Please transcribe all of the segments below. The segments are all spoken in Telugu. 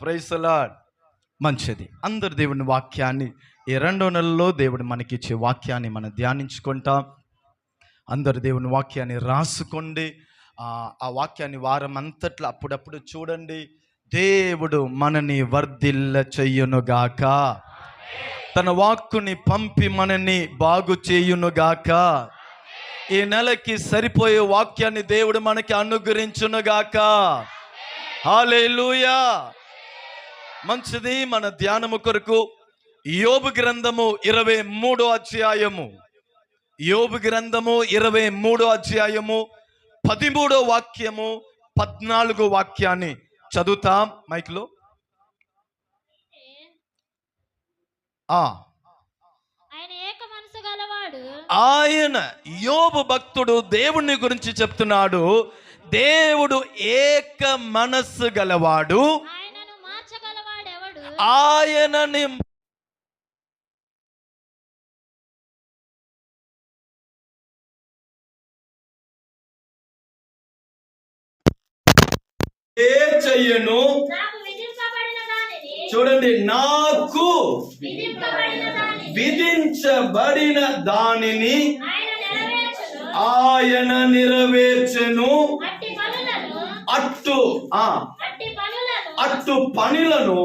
Praise the lord. మంచిది. అందరు దేవుని వాక్యాన్ని ఈ 2వ నెలలో దేవుడు మనకిచ్చే వాక్యాన్ని మనం ధ్యానించుకుంటాం. అందరు దేవుని వాక్యాన్ని రాసుకోండి. ఆ వాక్యాన్ని వారం అంతట్లో అప్పుడప్పుడు చూడండి. దేవుడు మనని వర్ధిల్ల చెయ్యునుగాక, తన వాక్కుని పంపి మనని బాగు చేయునుగాక. ఈ నెలకి సరిపోయే వాక్యాన్ని దేవుడు మనకి అనుగ్రహించునుగాక. హల్లెలూయా. మంచిది. మన ధ్యానము కొరకు యోబు గ్రంథము 23వ అధ్యాయము, యోబు గ్రంథము 23వ అధ్యాయము 13వ వాక్యము 14వ వాక్యాన్ని చదువుతాం. మైక్లో ఆయన యోబు భక్తుడు దేవుని గురించి చెప్తున్నాడు. దేవుడు ఏక మనస్సు గలవాడు, ఆయనని చెయ్యను. చూడండి, నాకు విధించబడిన దానిని ఆయన నెరవేర్చెను. అట్టు పనులను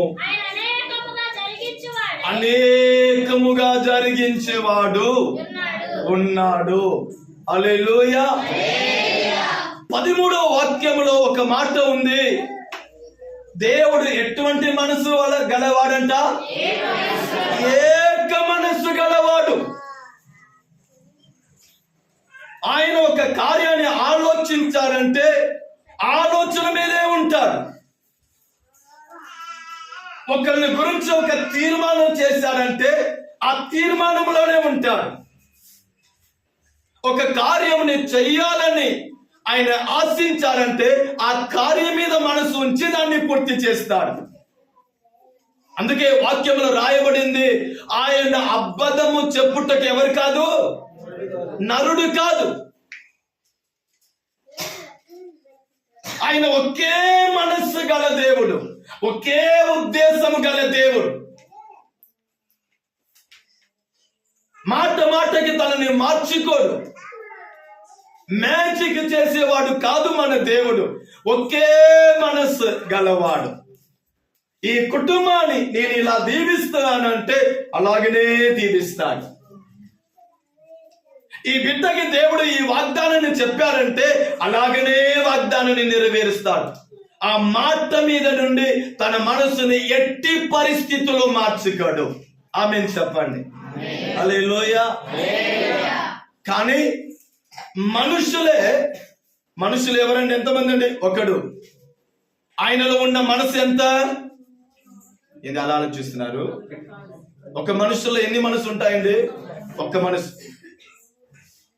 అనేకముగా జరిగించేవాడు ఉన్నాడు. హల్లెలూయా. 13వ వాక్యములో ఒక మాట ఉంది. దేవుడు ఎటువంటి మనసు గలవాడంట? ఏక మనస్సు గలవాడు. ఆయన ఒక కార్యాన్ని ఆలోచించారంటే ఆలోచన మీదే ఉంటాడు. ఒకరిని గురించి ఒక తీర్మానం చేశారంటే ఆ తీర్మానంలోనే ఉంటాడు. ఒక కార్యముని చెయ్యాలని ఆయన ఆశించారంటే ఆ కార్యం మీద మనసు ఉంచి దాన్ని పూర్తి చేస్తాడు. అందుకే వాక్యంలో రాయబడింది, ఆయన అబద్ధము చెప్పుటకు ఎవరు కాదు? నరుడు కాదు. ఆయన ఒకే మనస్సు గల దేవుడు, ఒకే ఉద్దేశం గల దేవుడు. మాట మాటకి తనని మార్చుకోడు, మ్యాజిక్ చేసేవాడు కాదు మన దేవుడు. ఒకే మనస్సు గలవాడు. ఈ కుటుంబాన్ని నేను ఇలా దీవిస్తున్నానంటే అలాగనే దీవిస్తాడు. ఈ బిడ్డకి దేవుడు ఈ వాగ్దానాన్ని చెప్పారంటే అలాగనే వాగ్దానాన్ని నెరవేరుస్తాడు. ఆ మాట మీద నుండి తన మనసుని ఎట్టి పరిస్థితుల్లో మార్చుకోడు. ఆమేన్ చెప్పండి. హల్లెలూయా. కానీ మనుషులు ఎవరండి? ఎంతమంది అండి? ఒకడు. ఆయనలో ఉన్న మనసు ఎంత? ఇది అలా ఆలోచిస్తున్నారు. ఒక మనుషులో ఎన్ని మనసు ఉంటాయండి?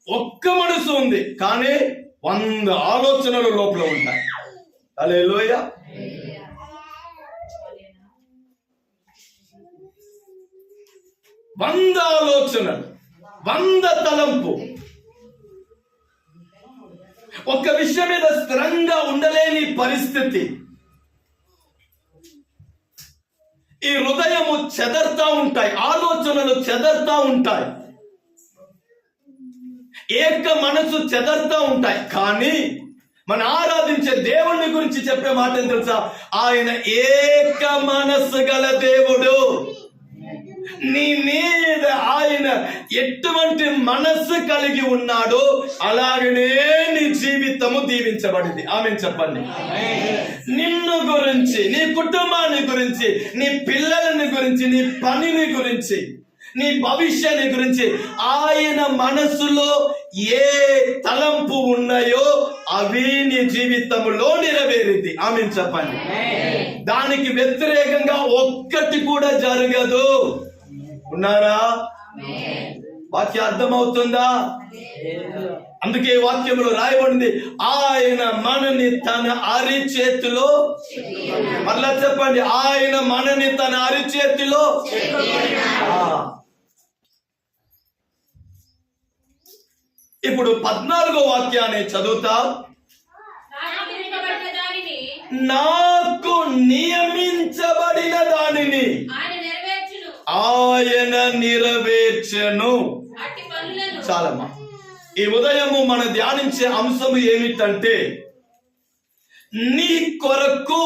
ఒక్క మనసు ఉంది, కానీ 100 ఆలోచనలు లోపల ఉంటాయి. హల్లెలూయా. వంద ఆలోచనలు, 100 తలంపు. ఒక్క విషయం మీద స్థిరంగా ఉండలేని పరిస్థితి. ఈ హృదయము చెదర్తా ఉంటాయి, ఆలోచనలు చెదర్తా ఉంటాయి, ఏక మనసు చెదర్తా ఉంటాయి. కానీ మన ఆరాధించే దేవుని గురించి చెప్పే మాట ఏం తెలుసా? ఆయన ఏక మనస్సు గల దేవుడు. నీ మీద ఆయన ఎటువంటి మనస్సు కలిగి ఉన్నాడో అలాగనే నీ జీవితము దీవించబడింది. ఆమేన్ చెప్పండి. నిన్ను గురించి, నీ కుటుంబాన్ని గురించి, నీ పిల్లలని గురించి, నీ పనిని గురించి, నీ భవిష్యాన్ని గురించి ఆయన మనస్సులో ఏ తలంపు ఉన్నాయో అవి నీ జీవితంలో నెరవేరింది. ఆమేన్ చెప్పండి. దానికి వ్యతిరేకంగా ఒక్కటి కూడా జరగదు. ఉన్నారా? వాక్యం అర్థమవుతుందా? అందుకే వాక్యంలో రాయబడింది, ఆయన మనని తన అరిచేతిలో, మళ్ళా చెప్పండి, ఆయన మనని తన అరిచేతిలో. ఇప్పుడు 14వ వాక్యాన్ని చదువుతా. నాకు నియమించబడిన నెరవేర్చెను. చాలమ్మా. ఈ ఉదయము మనం ధ్యానించే అంశము ఏమిటంటే, నీ కొరకు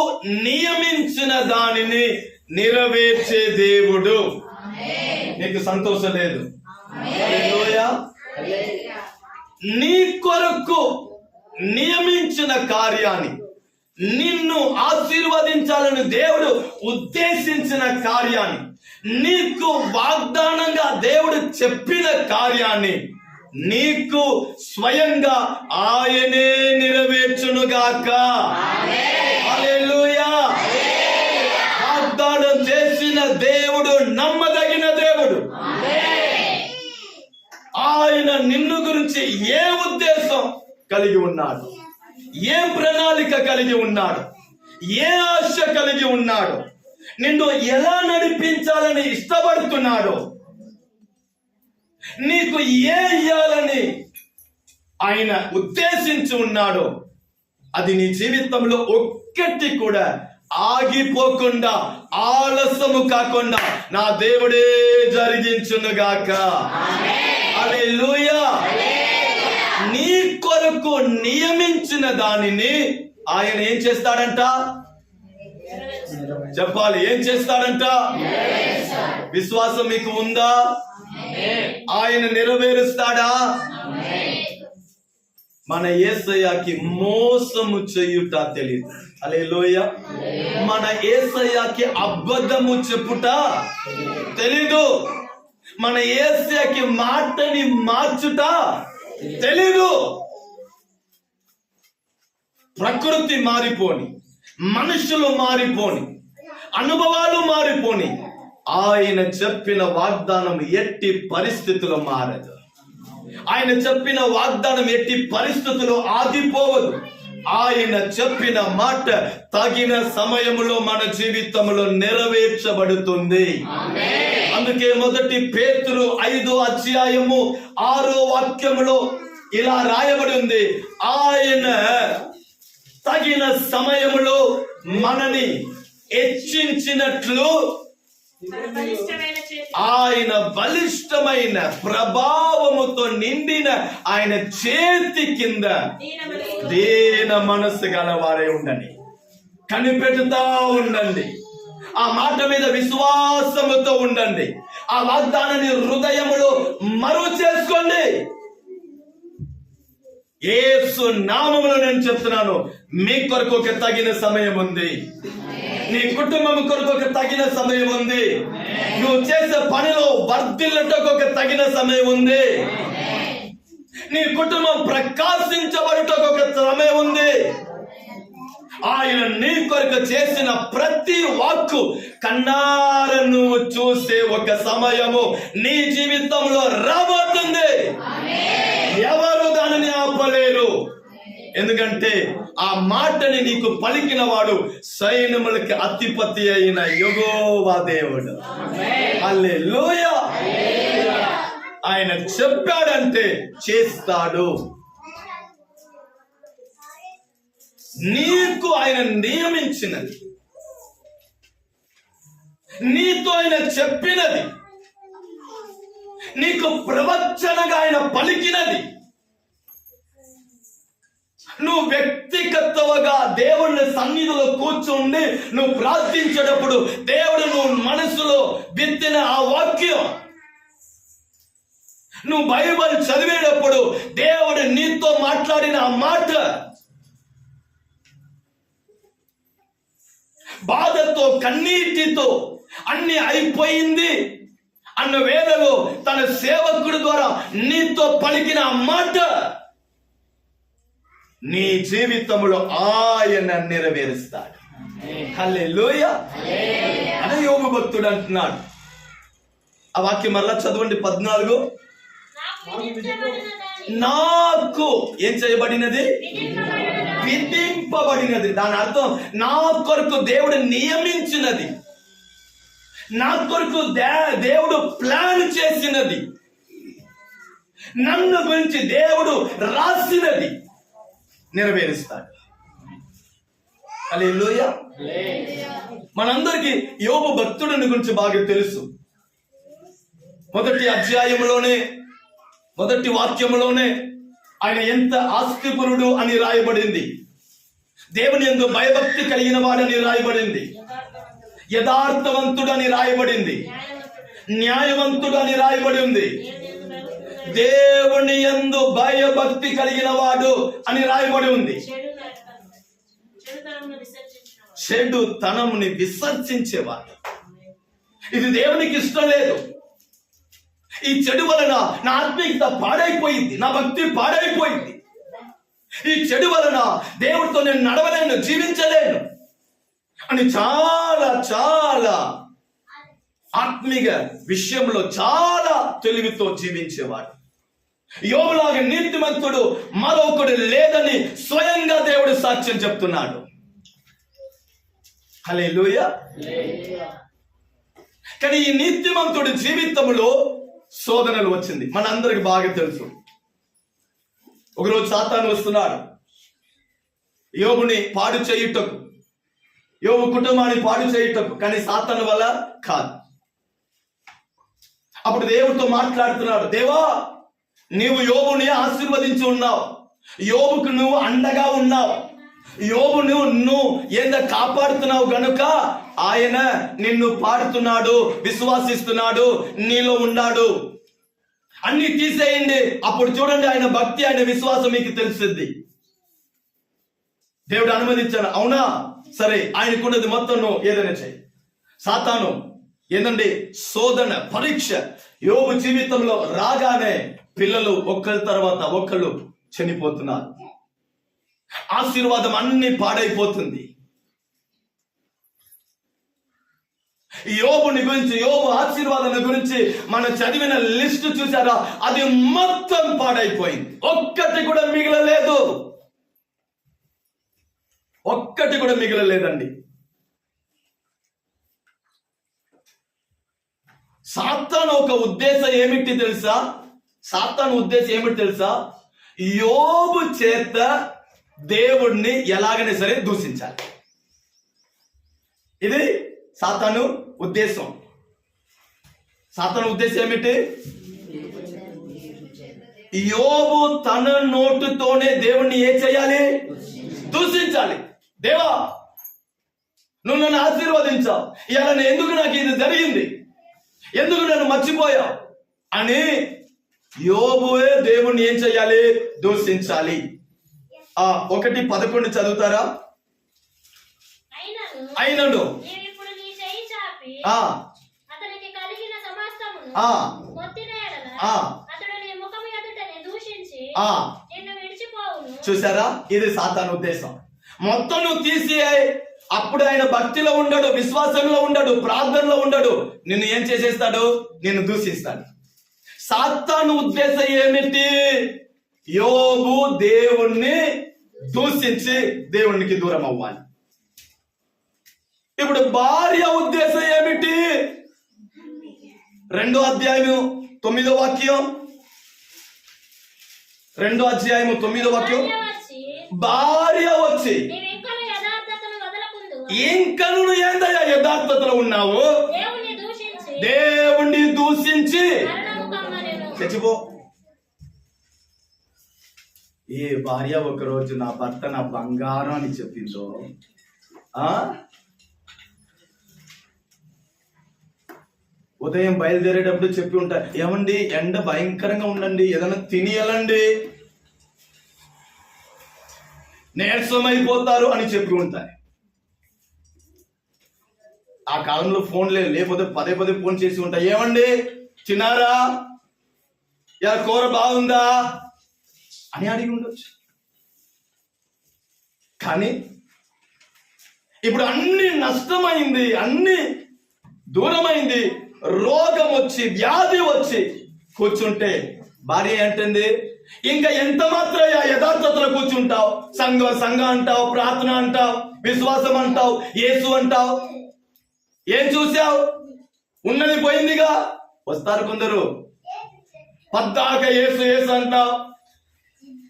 నియమించిన దానిని నెరవేర్చే దేవుడు. నీకు సంతోషం లేదు? హల్లెలూయా. నీ కొరకు నియమించిన కార్యాన్ని, నిన్ను ఆశీర్వదించాలని దేవుడు ఉద్దేశించిన కార్యాన్ని, నీకు వాగ్దానంగా దేవుడు చెప్పిన కార్యాన్ని నీకు స్వయంగా ఆయనే నెరవేర్చునుగాక. హల్లెలూయా. వాగ్దానం చేసిన దేవుడు నమ్మదగిన దేవుడు. ఆయన నిన్ను గురించి ఏ ఉద్దేశం కలిగి ఉన్నాడు, ఏ ప్రణాళిక కలిగి ఉన్నాడు, ఏ ఆశ కలిగి ఉన్నాడు, నిన్ను ఎలా నడిపించాలని ఇష్టపడుతున్నాడో, నీకు ఏ ఇయ్యాలని ఆయన ఉద్దేశించి ఉన్నాడో, అది నీ జీవితంలో ఒక్కటి కూడా ఆగిపోకుండా, ఆలస్యము కాకుండా నా దేవుడే జరిగించునుగాక. హల్లెలూయా. నీ కొరకు నియమించిన దానిని ఆయన ఏం చేస్తాడంట? చెప్పాలి, ఏం చేస్తాడంట? విశ్వాసం మీకు ఉందా? ఆయన నెరవేరుస్తాడా? మన యేసయ్యకి మోసము చేయుట తెలియదు. హల్లెలూయా. మన యేసయ్యకి అబద్ధము చెప్పుట తెలీదు. మన యేసయ్యకి మాటని మార్చుట తెలీదు. ప్రకృతి మారిపోని, మనుషులు మారిపోని, అనుభవాలు మారిపోని, ఆయన చెప్పిన వాగ్దానం ఎట్టి పరిస్థితుల్లో మారదు. ఆయన చెప్పిన వాగ్దానం ఎట్టి పరిస్థితుల్లో ఆగిపోవదు. ఆయన చెప్పిన మాట తగిన సమయంలో మన జీవితంలో నెరవేర్చబడుతుంది. అందుకే మొదటి పేతురు 5వ అధ్యాయము 6వ వాక్యములో ఇలా రాయబడి ఉంది, ఆయన తగిన సమయములో మనని హెచ్చించినట్లు ఆయన బలిష్టమైన ప్రభావముతో నిండిన ఆయన చేతి కింద దీన మనస్సు గలవారే ఉండండి. కనిపెడుతా ఉండండి. ఆ మాట మీద విశ్వాసముతో ఉండండి. ఆ వాగ్దానాన్ని హృదయములో మరుగు చేసుకోండి. యేసు నామములో నేను చెప్తున్నాను, మీ కొరకు ఒక తగిన సమయం ఉంది. నీ కుటుంబం కొరకు ఒక తగిన సమయం ఉంది. నువ్వు చేసే పనిలో వర్ధిల్లుటకు ఒక తగిన సమయం ఉంది. నీ కుటుంబం ప్రకాశించబడుటకు ఒక సమయం ఉంది. ఆయన నీ కొరకు చేసిన ప్రతి వాక్కు కన్నార నువ్వు చూసే ఒక సమయము నీ జీవితంలో రాబోతుంది. ఎవరు దానిని ఆపలేరు. ఎందుకంటే ఆ మాటని నీకు పలికిన వాడు సైన్యములకి అధిపతి అయిన యెహోవా దేవుడు. హల్లెలూయా. ఆయన చెప్పాడంటే చేస్తాడు. నీకు ఆయన నియమించినది, నీతో ఆయన చెప్పినది, నీకు ప్రవచనగా ఆయన పలికినది, నువ్వు వ్యక్తిగతంగా దేవుని సన్నిధిలో కూర్చుండి నువ్వు ప్రార్థించేటప్పుడు దేవుడు నువ్వు మనసులో విత్తిన ఆ వాక్యం, నువ్వు బైబిల్ చదివేటప్పుడు దేవుడు నీతో మాట్లాడిన ఆ మాట, బాధతో కన్నీటితో అన్ని అయిపోయింది అన్న వేళలో తన సేవకుడి ద్వారా నీతో పలికిన ఆ మాట నీ జీవితంలో ఆయన నెరవేరుస్తాడు. హల్లెలూయా అని యోబు భక్తుడు అంటున్నాడు. ఆ వాక్యం మరలా చదవండి. 14. నాకు ఏం చేయబడినది? విధింపబడినది. దాని అర్థం నా కొరకు దేవుడు నియమించినది, నా కొరకు దేవుడు ప్లాన్ చేసినది, నన్ను గురించి దేవుడు రాసినది నెరవేరుస్తాడు. హల్లెలూయా. మనందరికీ యోబు భక్తుడిని గురించి బాగా తెలుసు. మొదటి అధ్యాయంలోనే మొదటి వాక్యంలోనే ఆయన ఎంత ఆస్తిపరుడు అని రాయబడింది. దేవుని యందు భయభక్తి కలిగిన వాడని రాయబడింది. యథార్థవంతుడు అని రాయబడింది. న్యాయవంతుడు అని రాయబడింది. దేవుని యందు భయభక్తి కలిగిన వాడు అని రాయబడి ఉంది. చెడు తనముని విసర్జించేవాడు. ఇది దేవునికి ఇష్టం లేదు. ఈ చెడు వలన నా ఆత్మీయత పాడైపోయింది, నా భక్తి పాడైపోయింది. ఈ చెడు వలన దేవుడితో నేను నడవలేను, జీవించలేను అని చాలా చాలా ఆత్మీయ విషయంలో చాలా తెలివితో జీవించేవాడు. యోబులాగా నీతిమంతుడు మరొకడు లేదని స్వయంగా దేవుడు సాక్ష్యం చెప్తున్నాడు. హల్లెలూయా. కానీ ఈ నీతిమంతుడి జీవితంలో శోధనలు వచ్చింది. మనందరికి బాగా తెలుసు. ఒకరోజు సాతాను వస్తున్నాడు యోబుని పాడు చేయుటకు, యోబు కుటుంబాన్ని పాడు చేయుటకు. కానీ సాతాను వల్ల కాదు. అప్పుడు దేవుడితో మాట్లాడుతున్నాడు. దేవా, నీవు యోబుని ఆశీర్వదించి ఉన్నావు, యోబుకు నువ్వు అండగా ఉన్నావు, యోబును నువ్వు ఏందో కాపాడుతున్నావు గనుక ఆయన నిన్ను పాడుతున్నాడు, విశ్వాసిస్తున్నాడు, నీలో ఉన్నాడు. అన్ని తీసేయండి, అప్పుడు చూడండి ఆయన భక్తి, ఆయన విశ్వాసం మీకు తెలిసింది. దేవుడు అనుమతించాడు. అవునా, సరే, ఆయనకున్నది మొత్తం నువ్వు ఏదైనా చెయ్యి. సాతాను ఏందండి శోధన పరీక్ష యోబు జీవితంలో రాగానే పిల్లలు ఒకరి తర్వాత ఒకళ్ళు చనిపోతున్నారు. ఆశీర్వాదం అన్ని పాడైపోతుంది. యోబుని గురించి, యోబు ఆశీర్వాదాల గురించి మనం చదివిన లిస్టు చూసారా? అది మొత్తం పాడైపోయింది. ఒక్కటి కూడా మిగలలేదు. ఒక్కటి కూడా మిగలలేదండి. సాతాను ఒక ఉద్దేశం ఏమిటి తెలుసా? సాతాను ఉద్దేశం ఏమిటి తెలుసా? యోబు చేత దేవుడిని ఎలాగైనా సరే దూషించాలి. ఇది సాతాను ఉద్దేశం. సాతాను ఉద్దేశం ఏమిటి? యోబు తన నోటుతోనే దేవుణ్ణి ఏం చేయాలి? దూషించాలి. దేవా, నువ్వు నన్ను ఆశీర్వదించావు, ఇలా ఎందుకు నాకు ఇది జరిగింది, ఎందుకు నన్ను మర్చిపోయావు అని యోబువే దేవుణ్ణి ఏం చేయాలి? దూషించాలి. 1:11 చదువుతారా? అయినను చూసారా? ఇది సాతాను ఉద్దేశం. మొత్తం నువ్వు తీసేయాలి, అప్పుడు ఆయన భక్తిలో ఉండడు, విశ్వాసంలో ఉండడు, ప్రార్థనలో ఉండడు. నిన్ను ఏం చేసేస్తాడు? నిన్ను దూషిస్తాడు. సాతాను ఉద్దేశం ఏమిటి? యోబు దేవుణ్ణి దూషించి దేవునికి దూరం అవ్వాలి. ఇప్పుడు భార్య ఉద్దేశం ఏమిటి? 2వ అధ్యాయం 9వ వాక్యం. 2వ అధ్యాయం 9వ వాక్యం. భార్య వచ్చి, ఇంకను ఏందయ్యా యథార్థతలో ఉన్నావు, దేవుణ్ణి దూషించి చచ్చిపో. ఏ భార్య ఒకరోజు నా భర్త నా బంగారం అని చెప్పిందో, ఉదయం బయలుదేరేటప్పుడు చెప్పి ఉంటారు, ఏమండి ఎండ భయంకరంగా ఉండండి, ఏదైనా తిని వెళ్ళండి, నీరసమైపోతారు అని చెప్పి ఉంటాయి. ఆ కాలంలో ఫోన్ లేదు, లేకపోతే పదే పదే ఫోన్ చేసి ఉంటాయి. ఏమండి తిన్నారా, ఇలా కూర బాగుందా అని అడిగి ఉండొచ్చు. కానీ ఇప్పుడు అన్ని నష్టమైంది, అన్ని దూరమైంది, రోగం వచ్చి వ్యాధి వచ్చి కూర్చుంటే భార్య అంటుంది, ఇంకా ఎంత మాత్రం యథార్థతలో కూర్చుంటావు, సంఘం అంటావు, ప్రార్థన అంటావు, విశ్వాసం అంటావు, యేసు అంటావు, ఏం చూసావు? ఉన్నది పోయిందిగా. వస్తారు కొందరు, పద్దాక యేసు యేసు అంటావు,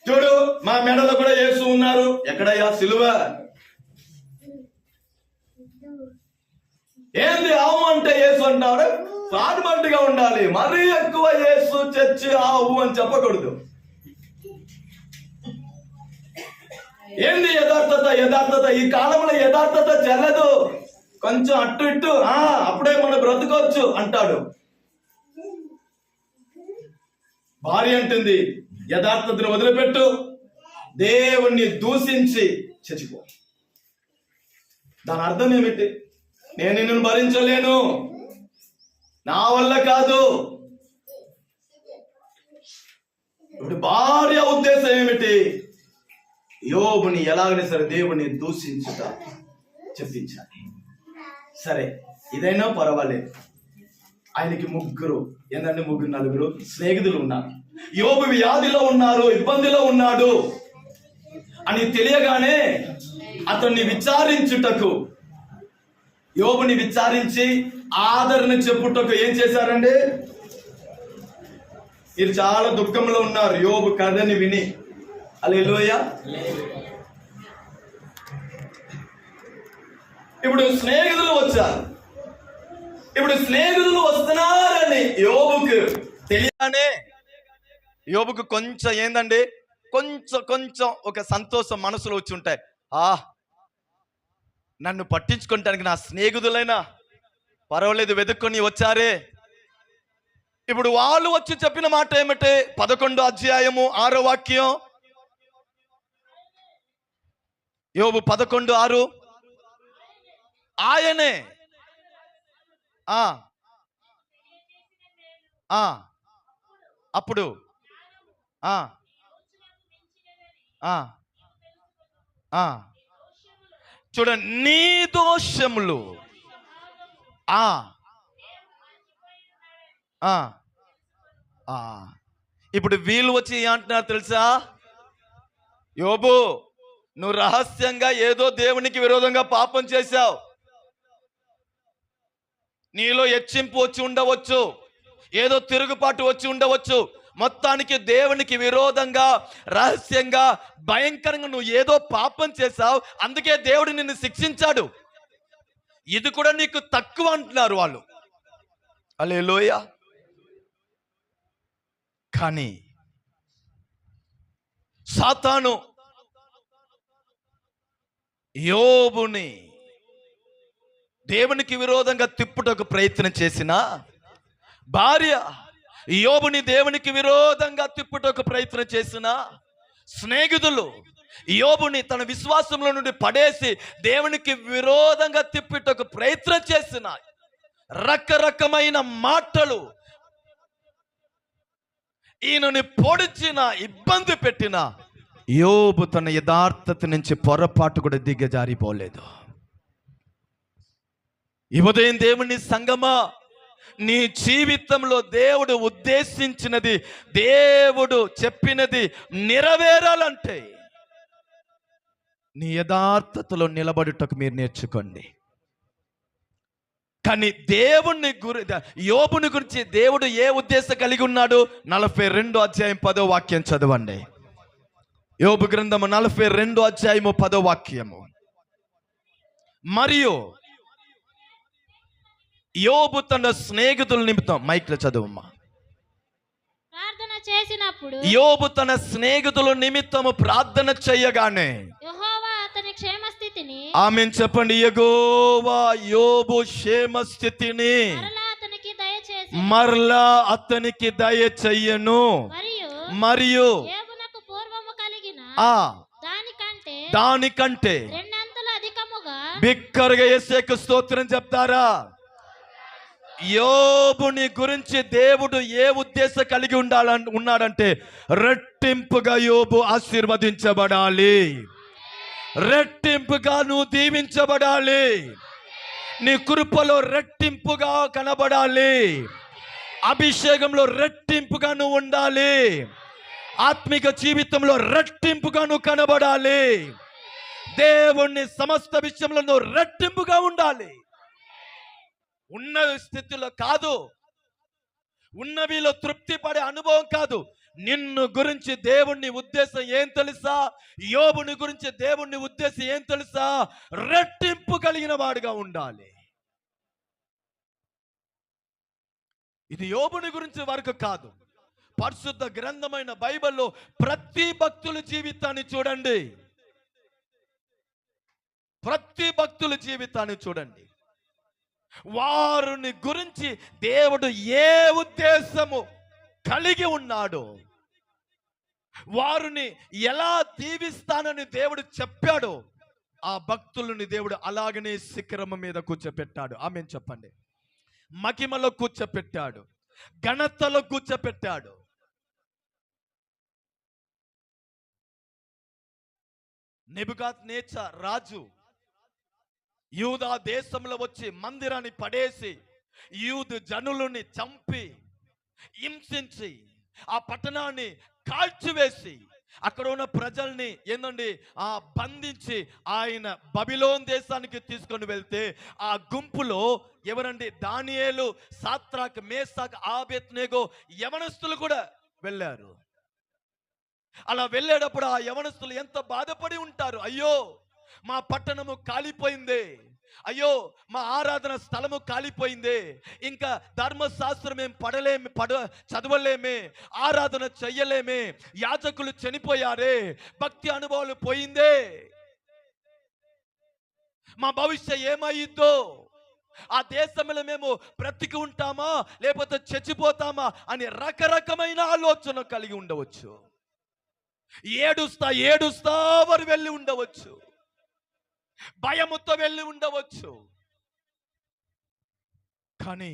చూడు మా మెడలో కూడా యేసు ఉన్నారు, ఎక్కడయ్యా సిలువ? ఏంది ఆవు అంటే యేసు అంటారు, ఫార్మాలిటీ గా ఉండాలి. మరీ ఎక్కువ యేసు చర్చి ఆవు అని చెప్పకూడదు. ఏంది యథార్థత? యథార్థత ఈ కాలంలో యథార్థత చెల్లదు. కొంచెం అటు ఇటు అప్పుడే మనం బ్రతకొచ్చు అంటాడు. భార్య అంటుంది యథార్థతను వదిలిపెట్టు, దేవుణ్ణి దూషించి చచ్చిపో. దాని అర్థం ఏమిటి? నేను నిన్ను భరించలేను, నా వల్ల కాదు. ఇప్పుడు భార్య ఉద్దేశం ఏమిటి? యోబుని ఎలాగైనా సరే దేవుని దూషించుట చెప్పించాలి. సరే, ఇదైనా పర్వాలేదు. ఆయనకి ముగ్గురు నలుగురు స్నేహితులు ఉన్నారు. యోబు వ్యాధిలో ఉన్నారు, ఇబ్బందిలో ఉన్నాడు అని తెలియగానే అతన్ని విచారించుటకు, యోబుని విచారించి ఆదరణ చెప్పుటకు ఏం చేశారండి? మీరు చాలా దుఃఖంలో ఉన్నారు యోబు కథని విని. హల్లెలూయా. ఇప్పుడు స్నేహితులు వచ్చారు. ఇప్పుడు స్నేహితులు వస్తున్నారని యోబుకు తెలియనే, యోబుకు కొంచెం ఏందండి, కొంచెం ఒక సంతోషం మనసులో వచ్చి ఉంటాయి. నన్ను పట్టించుకోవటానికి నా స్నేహితులైనా పర్వాలేదు వెతుక్కొని వచ్చారే. ఇప్పుడు వాళ్ళు వచ్చి చెప్పిన మాట ఏమిటి? 11వ అధ్యాయము 6వ వాక్యం. యోబు 11:6. ఆయనే అప్పుడు చూడండి, నీ దోషములు ఇప్పుడు వీళ్ళు వచ్చి ఏమంటున్నారు తెలుసా? యోబు, నువ్వు రహస్యంగా ఏదో దేవునికి విరోధంగా పాపం చేశావు, నీలో హెచ్చింపు వచ్చి ఉండవచ్చు, ఏదో తిరుగుబాటు వచ్చి ఉండవచ్చు, మొత్తానికి దేవునికి విరోధంగా రహస్యంగా భయంకరంగా నువ్వు ఏదో పాపం చేశావు, అందుకే దేవుడు నిన్ను శిక్షించాడు. ఇది కూడా నీకు తక్కువ అంటున్నారు వాళ్ళు. హల్లెలూయా. కానీ సాతాను యోబుని దేవునికి విరోధంగా తిప్పుటకు ప్రయత్నం చేసిన, భార్య యోబుని దేవునికి విరోధంగా తిప్పుటకు ప్రయత్నం చేసిన, స్నేహితులు యోబుని తన విశ్వాసంలో నుండి పడేసి దేవునికి విరోధంగా తిప్పుటకు ప్రయత్నం చేసిన, రకరకమైన మాటలు ఈయనని పొడిచిన, ఇబ్బంది పెట్టిన యోబు తన యథార్థత నుంచి పొరపాటు కూడా దిగజారిపోలేదు. ఈ ఉదయం దేవుని సంగమా, నీ జీవితంలో దేవుడు ఉద్దేశించినది, దేవుడు చెప్పినది నెరవేరాలంటే నీ యథార్థతలో నిలబడుటకు మీరు నేర్చుకోండి. కానీ దేవుని యోబుని గురించి దేవుడు ఏ ఉద్దేశం కలిగి ఉన్నాడు? 42వ అధ్యాయం 10వ వాక్యం చదవండి. యోబు గ్రంథము 42వ అధ్యాయము 10వ వాక్యము. మరియు యోబు తన స్నేహితుల నిమిత్తం, మైక్లో చదువమ్మా. ప్రార్థన చేసినప్పుడు యోబు తన స్నేహితుల నిమిత్తము ప్రార్థన చేయగానే యెహోవా అతని క్షేమ స్థితిని, ఆమేన్ చెప్పండి, యెహోవా యోబు క్షేమ స్థితిని మరలా అతనికి దయచేయను. మరియు యోబునకు పూర్వము కలిగిన దానికంటే రెండంతలు అధికముగా, బిక్కరగా యేసుకు స్తోత్రం చెప్తారా? యోబుని గురించి దేవుడు ఏ ఉద్దేశం కలిగి ఉన్నాడంటే, రెట్టింపుగా యోబు ఆశీర్వదించబడాలి, రెట్టింపుగా నువ్వు దీవించబడాలి, నీ కృపలో రెట్టింపుగా కనబడాలి, అభిషేకంలో రెట్టింపుగా నువ్వు ఉండాలి, ఆత్మిక జీవితంలో రెట్టింపుగా నువ్వు కనబడాలి, దేవుణ్ణి సమస్త విషయంలో నువ్వు రెట్టింపుగా ఉండాలి. ఉన్న స్థితిలో కాదు, ఉన్నవిలో తృప్తి పడే అనుభవం కాదు. నిన్ను గురించి దేవుణ్ణి ఉద్దేశం ఏం తెలుసా? యోబుని గురించి దేవుణ్ణి ఉద్దేశం ఏం తెలుసా? రెట్టింపు కలిగిన వాడుగా ఉండాలి. ఇది యోబుని గురించి వరకు కాదు, పరిశుద్ధ గ్రంథమైన బైబిల్లో ప్రతి భక్తుల జీవితాన్ని చూడండి. ప్రతి భక్తుల జీవితాన్ని చూడండి. వారిని గురించి దేవుడు ఏ ఉద్దేశము కలిగి ఉన్నాడో, వారిని ఎలా దీవిస్తానని దేవుడు చెప్పాడో, ఆ భక్తులని దేవుడు అలాగనే శిఖరము మీద కూర్చోపెట్టాడు. ఆమేన్ చెప్పండి. మహిమలో కూర్చోపెట్టాడు, ఘనతలో కూర్చోపెట్టాడు. నెబుకద్నెజర్ రాజు యూదా దేశంలో వచ్చి మందిరాన్ని పడేసి యూదు జనులని చంపి హింసించి ఆ పట్టణాన్ని కాల్చివేసి అక్కడ ఉన్న ప్రజల్ని ఏందండి బంధించి ఆయన బబిలోన్ దేశానికి తీసుకొని వెళ్తే ఆ గుంపులో ఎవరండి, దానియేలు, సాత్రాక్, మేషాక్, ఆబేద్నెగో యవనస్తులు కూడా వెళ్ళారు. అలా వెళ్ళేటప్పుడు ఆ యవనస్తులు ఎంత బాధపడి ఉంటారు. అయ్యో మా పట్టణము కాలిపోయింది, అయ్యో మా ఆరాధన స్థలము కాలిపోయింది, ఇంకా ధర్మశాస్త్రం ఏం చదవలేమే, ఆరాధన చెయ్యలేమే, యాజకులు చనిపోయారే, భక్తి అనుభవాలు పోయిందే, మా భవిష్యత్ ఏమయ్యిద్దో, ఆ దేశంలో మేము బ్రతికి ఉంటామా లేకపోతే చచ్చిపోతామా అని రకరకమైన ఆలోచన కలిగి ఉండవచ్చు. ఏడుస్తా వారు వెళ్ళి ఉండవచ్చు, భయముతో వెళ్ళి ఉండవచ్చు. కానీ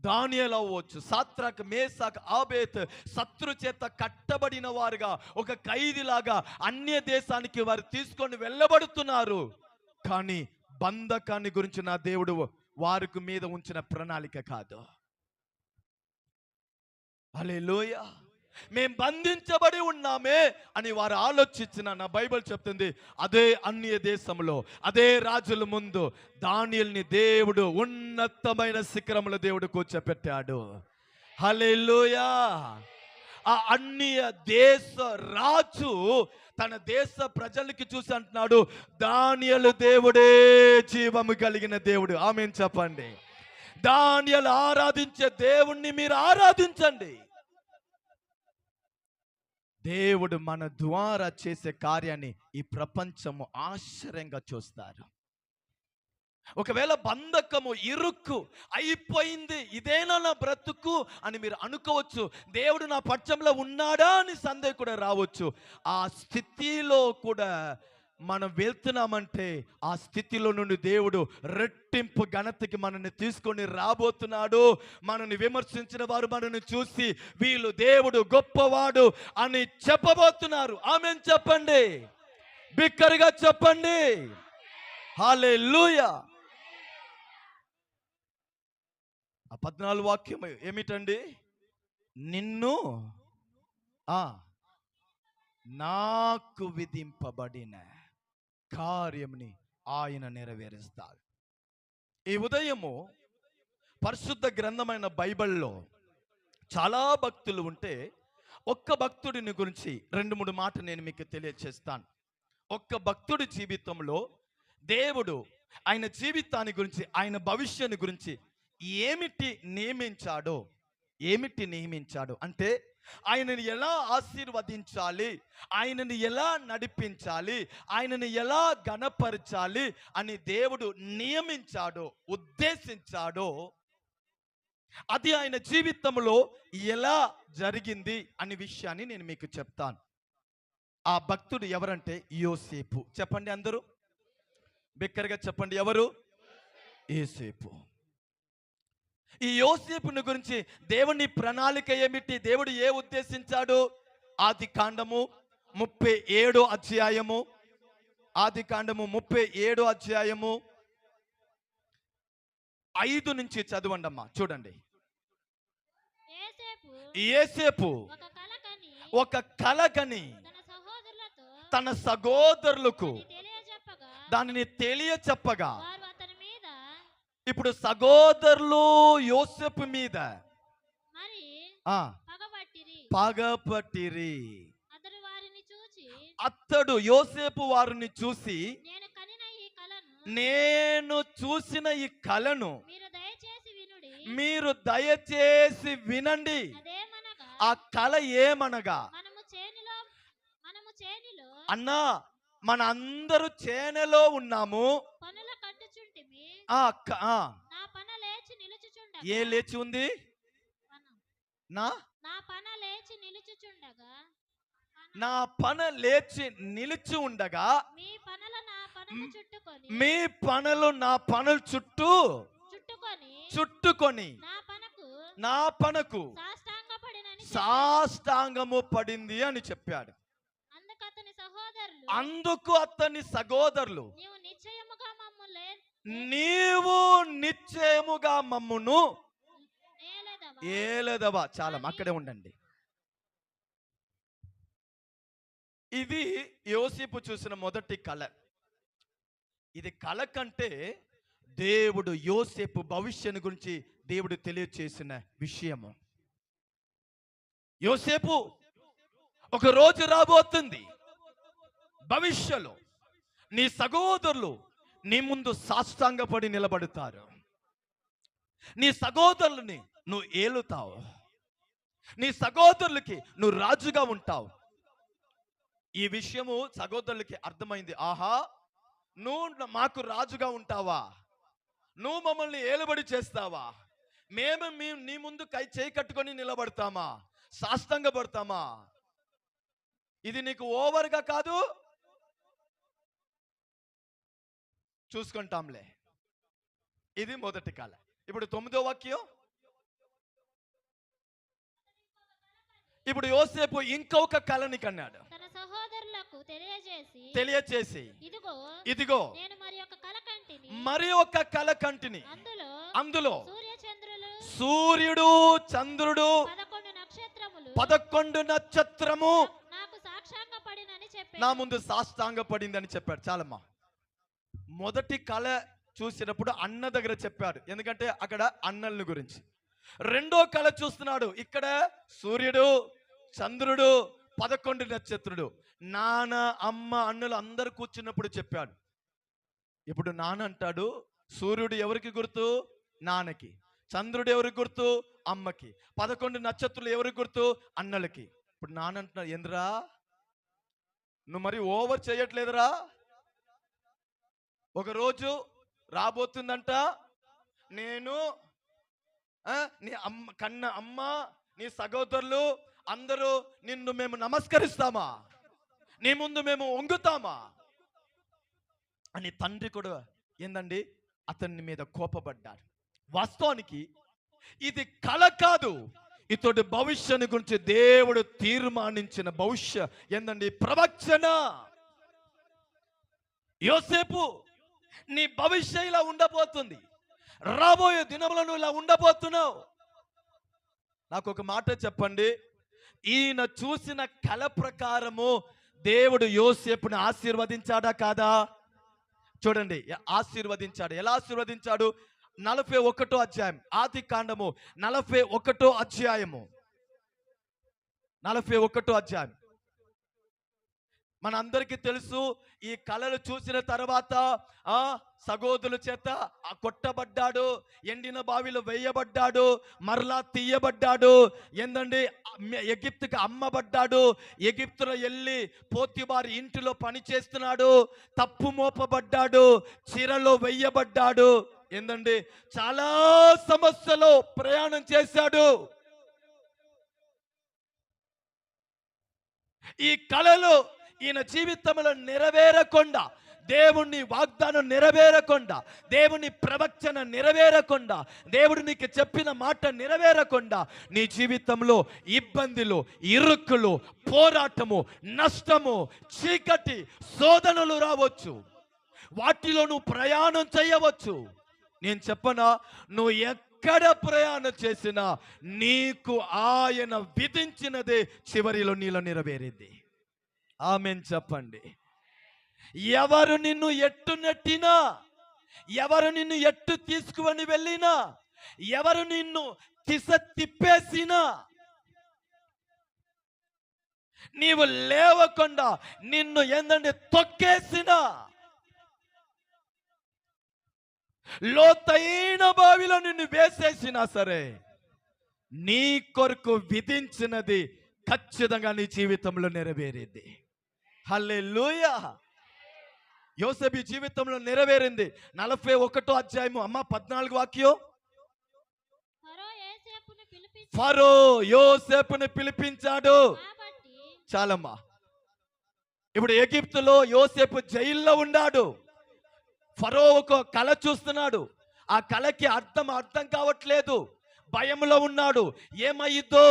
దానియేలు అవ్వచ్చు, సాత్రాక్, మేషాక్, ఆబేద్ శత్రు చేత కట్టబడిన వారుగా ఒక ఖైదీలాగా అన్య దేశానికి వారు తీసుకొని వెళ్ళబడుతున్నారు. కానీ బంధకాన్ని గురించి నా దేవుడు వారికి మీద ఉంచిన ప్రణాళిక కాదు. హల్లెలూయా. మేం బంధించబడి ఉన్నామే అని వారు ఆలోచించిన నా బైబిల్ చెప్తుంది, అదే అన్య దేశంలో అదే రాజుల ముందు దానియేలుని దేవుడు ఉన్నతమైన శిఖరములో దేవుడు కూర్చోపెట్టాడు. హల్లెలూయా. ఆ అన్య దేశ రాజు తన దేశ ప్రజలకి చూసి అంటున్నాడు, దానియేలు దేవుడే జీవము కలిగిన దేవుడు. ఆమేన్ చెప్పండి. దానియేలు ఆరాధించే దేవుణ్ణి మీరు ఆరాధించండి. దేవుడు మన ద్వారా చేసే కార్యాన్ని ఈ ప్రపంచము ఆశ్చర్యంగా చూస్తారు. ఒకవేళ బంధకము ఇరుక్కు అయిపోయింది, ఇదేనా నా బ్రతుకు అని మీరు అనుకోవచ్చు. దేవుడు నా పక్షంలో ఉన్నాడా అని సందేహం కూడా రావచ్చు. ఆ స్థితిలో కూడా మనం వెళ్తున్నామంటే ఆ స్థితిలో నుండి దేవుడు రెట్టింపు ఘనతకి మనల్ని తీసుకొని రాబోతున్నాడు. మనల్ని విమర్శించిన వారు మనల్ని చూసి వీళ్ళు దేవుడు గొప్పవాడు అని చెప్పబోతున్నారు. ఆమేన్ చెప్పండి, బిక్కరగా చెప్పండి. హల్లెలూయా. ఆ 14 వాక్యం ఏమిటండి? నిన్ను నాకు విధింపబడిన కార్యముని ఆయన నెరవేరుస్తాడు. ఈ ఉదయము పరిశుద్ధ గ్రంథమైన బైబిల్లో చాలా భక్తులు ఉంటే ఒక్క భక్తుడిని గురించి 2-3 మాటలు నేను మీకు తెలియచేస్తాను. ఒక్క భక్తుడి జీవితంలో దేవుడు ఆయన జీవితాన్ని గురించి, ఆయన భవిష్యాన్ని గురించి ఏమిటి నియమించాడో అంటే ఆయనని ఎలా ఆశీర్వదించాలి, ఆయనని ఎలా నడిపించాలి, ఆయనని ఎలా ఘనపరచాలి అని దేవుడు నియమించాడో, ఉద్దేశించాడో అది ఆయన జీవితంలో ఎలా జరిగింది అనే విషయాన్ని నేను మీకు చెప్తాను. ఆ భక్తుడు ఎవరంటే యోసేపు. చెప్పండి అందరూ బిక్కరగా చెప్పండి, ఎవరు? యోసేపు. ఈ యోసేపుని గురించి దేవుని ప్రణాళిక ఏమిటి, దేవుడు ఏ ఉద్దేశించాడు? ఆదికాండము 37 అధ్యాయము, ఆదికాండము 37 అధ్యాయము 5 నుంచి చదవండి అమ్మా. చూడండి. యోసేపు ఒక కలగని తన సహోదరులకు దానిని తెలియచెప్పగా, ఇప్పుడు సహోదరులు యోసేపు మీద పగపట్టిరి. అతడు యోసేపు వారిని చూసి, నేను చూసిన ఈ కలను మీరు దయచేసి వినండి. అదేమనగా ఆ కళ ఏమనగా, మనము చేనిలో అన్నా మన అందరూ చేనలో ఉన్నాము. పనుల కట్టుచుంటిమి. ఆ నా పన లేచి నిలుచుచుండగా ఏ లేచి ఉంది? నా నా పన లేచి నిలుచుచుండగా నా పన లేచి నిలిచి ఉండగా మీ పనుల నా పనకు చుట్టుకొని మీ పనులు నా పనుల చుట్టుకొని నా పనకు సాష్టాంగము పడింది అని చెప్పాడు. అందుకు అతని సహోదరులు నీవు నిశ్చయముగా మమ్మును ఏలదవా. చాలా అక్కడే ఉండండి. ఇది యోసేపు చూసిన మొదటి కళ. ఇది కళ కంటే దేవుడు యోసేపు భవిష్యత్తు గురించి దేవుడు తెలియచేసిన విషయము. యోసేపు ఒక రోజు రాబోతుంది, భవిష్యత్తులో నీ సహోదరులు నీ ముందు సాష్టాంగపడి నిలబడతారు. నీ సహోదరులని నువ్వు ఏలుతావు, నీ సహోదరులకి నువ్వు రాజుగా ఉంటావు. ఈ విషయము సహోదరులకి అర్థమైంది. ఆహా, నువ్వు మాకు రాజుగా ఉంటావా? నువ్వు మమ్మల్ని ఏలుబడి చేస్తావా? మేము నీ ముందు చేయి కట్టుకొని నిలబడతామా? సాష్టాంగ పడతామా? ఇది నీకు ఓవర్గా కాదు, చూసుకుంటాంలే. ఇది మొదటి కళ. ఇప్పుడు 9వ వాక్యం. ఇప్పుడు యోసేపు ఇంకొక కళని కన్నాడు. తన సహోదరులకు తెలియచేసి ఇదిగో మరి ఒక కళ కంటిని. అందులో సూర్యుడు చంద్రుడు 11 నక్షత్రము నా ముందు సాష్టాంగపడిందని చెప్పాడు. చాలమ్మా. మొదటి కళ చూసినప్పుడు అన్న దగ్గర చెప్పాడు, ఎందుకంటే అక్కడ అన్నల గురించి. రెండో కళ చూస్తున్నాడు, ఇక్కడ సూర్యుడు చంద్రుడు 11 నక్షత్రుడు. నాన్న అమ్మ అన్నలు అందరు కూర్చున్నప్పుడు చెప్పాడు. ఇప్పుడు నాన్న అంటాడు, సూర్యుడు ఎవరికి గుర్తు? నాన్నకి. చంద్రుడు ఎవరికి గుర్తు? అమ్మకి. 11 నక్షత్రులు ఎవరికి గుర్తు? అన్నలకి. ఇప్పుడు నాన్న అంటున్నాడు, ఏంద్రా నువ్వు మరి ఓవర్ చేయట్లేదురా? ఒకరోజు రాబోతుందంట, నేను నీ అమ్మ నీ సహోదరులు అందరూ నిన్ను మేము నమస్కరిస్తామా? నీ ముందు మేము వంగుతామా అని తండ్రి కూడా ఏందండి అతని మీద కోపపడ్డారు. వాస్తవానికి ఇది కళ కాదు, ఇతడి భవిష్యత్తు గురించి దేవుడు తీర్మానించిన ఏందండి ప్రవచన. యోసేపు, నీ భవిష్యత్తు ఇలా ఉండబోతుంది, రాబోయే దినములను ఇలా ఉండబోతున్నావు. నాకు ఒక మాట చెప్పండి, ఈయన చూసిన కళ ప్రకారము దేవుడు యోసేపుని ఆశీర్వదించాడా కాదా? చూడండి, ఆశీర్వదించాడు. ఎలా ఆశీర్వదించాడు? 41వ అధ్యాయం, ఆది కాండము 41వ అధ్యాయము. 41వ అధ్యాయం మనందరికీ తెలుసు. ఈ కళలు చూసిన తర్వాత సహోదరుల చేత కొట్టబడ్డాడు, ఎండిన బావిలో వేయబడ్డాడు, మరలా తీయబడ్డాడు. ఏందండి ఎగిప్తుకి అమ్మబడ్డాడు. ఎగిప్తులో వెళ్ళి పోతిఫారు ఇంటిలో పని చేస్తున్నాడు, తప్పు మోపబడ్డాడు, చీరలో వెయ్యబడ్డాడు. ఏందండి చాలా సమస్యలో ప్రయాణం చేశాడు. ఈ కళలు ఈయన జీవితంలో నెరవేరకుండా, దేవుని వాగ్దానం నెరవేరకుండా, దేవుని ప్రవచన నెరవేరకుండా, దేవుడు నీకు చెప్పిన మాట నెరవేరకుండా నీ జీవితంలో ఇబ్బందులు, ఇరుకులు, పోరాటము, నష్టము, చీకటి, శోధనలు రావచ్చు. వాటిలో నువ్వు ప్రయాణం చేయవచ్చు. నేను చెప్పనా, నువ్వు ఎక్కడ ప్రయాణం చేసినా నీకు ఆయన విధించినదే చివరిలో నీలో నెరవేరింది. ఆమేన్ చెప్పండి. ఎవరు నిన్ను ఎట్టు నెట్టినా, ఎవరు నిన్ను ఎట్టు తీసుకుని వెళ్ళినా, ఎవరు నిన్ను దిశ తిప్పేసినా, నీవు లేవకుండా నిన్ను ఏందంటే తొక్కేసినా, లోతైన బావిలో నిన్ను వేసేసినా సరే నీ కొరకు విధించినది ఖచ్చితంగా నీ జీవితంలో నెరవేరింది. హల్లెలూయా. యోసేపు జీవితంలో నెరవేరింది. 41వ అధ్యాయము అమ్మ 14 వాక్యం. ఫరో యోసేపుని పిలిపించాడు. చాలమ్మా. ఇప్పుడు ఎగిప్తులో యోసేపు జైల్లో ఉన్నాడు. ఫరో ఒక కళ చూస్తున్నాడు. ఆ కళకి అర్థం కావట్లేదు. భయంలో ఉన్నాడు. ఏమయ్యిద్దో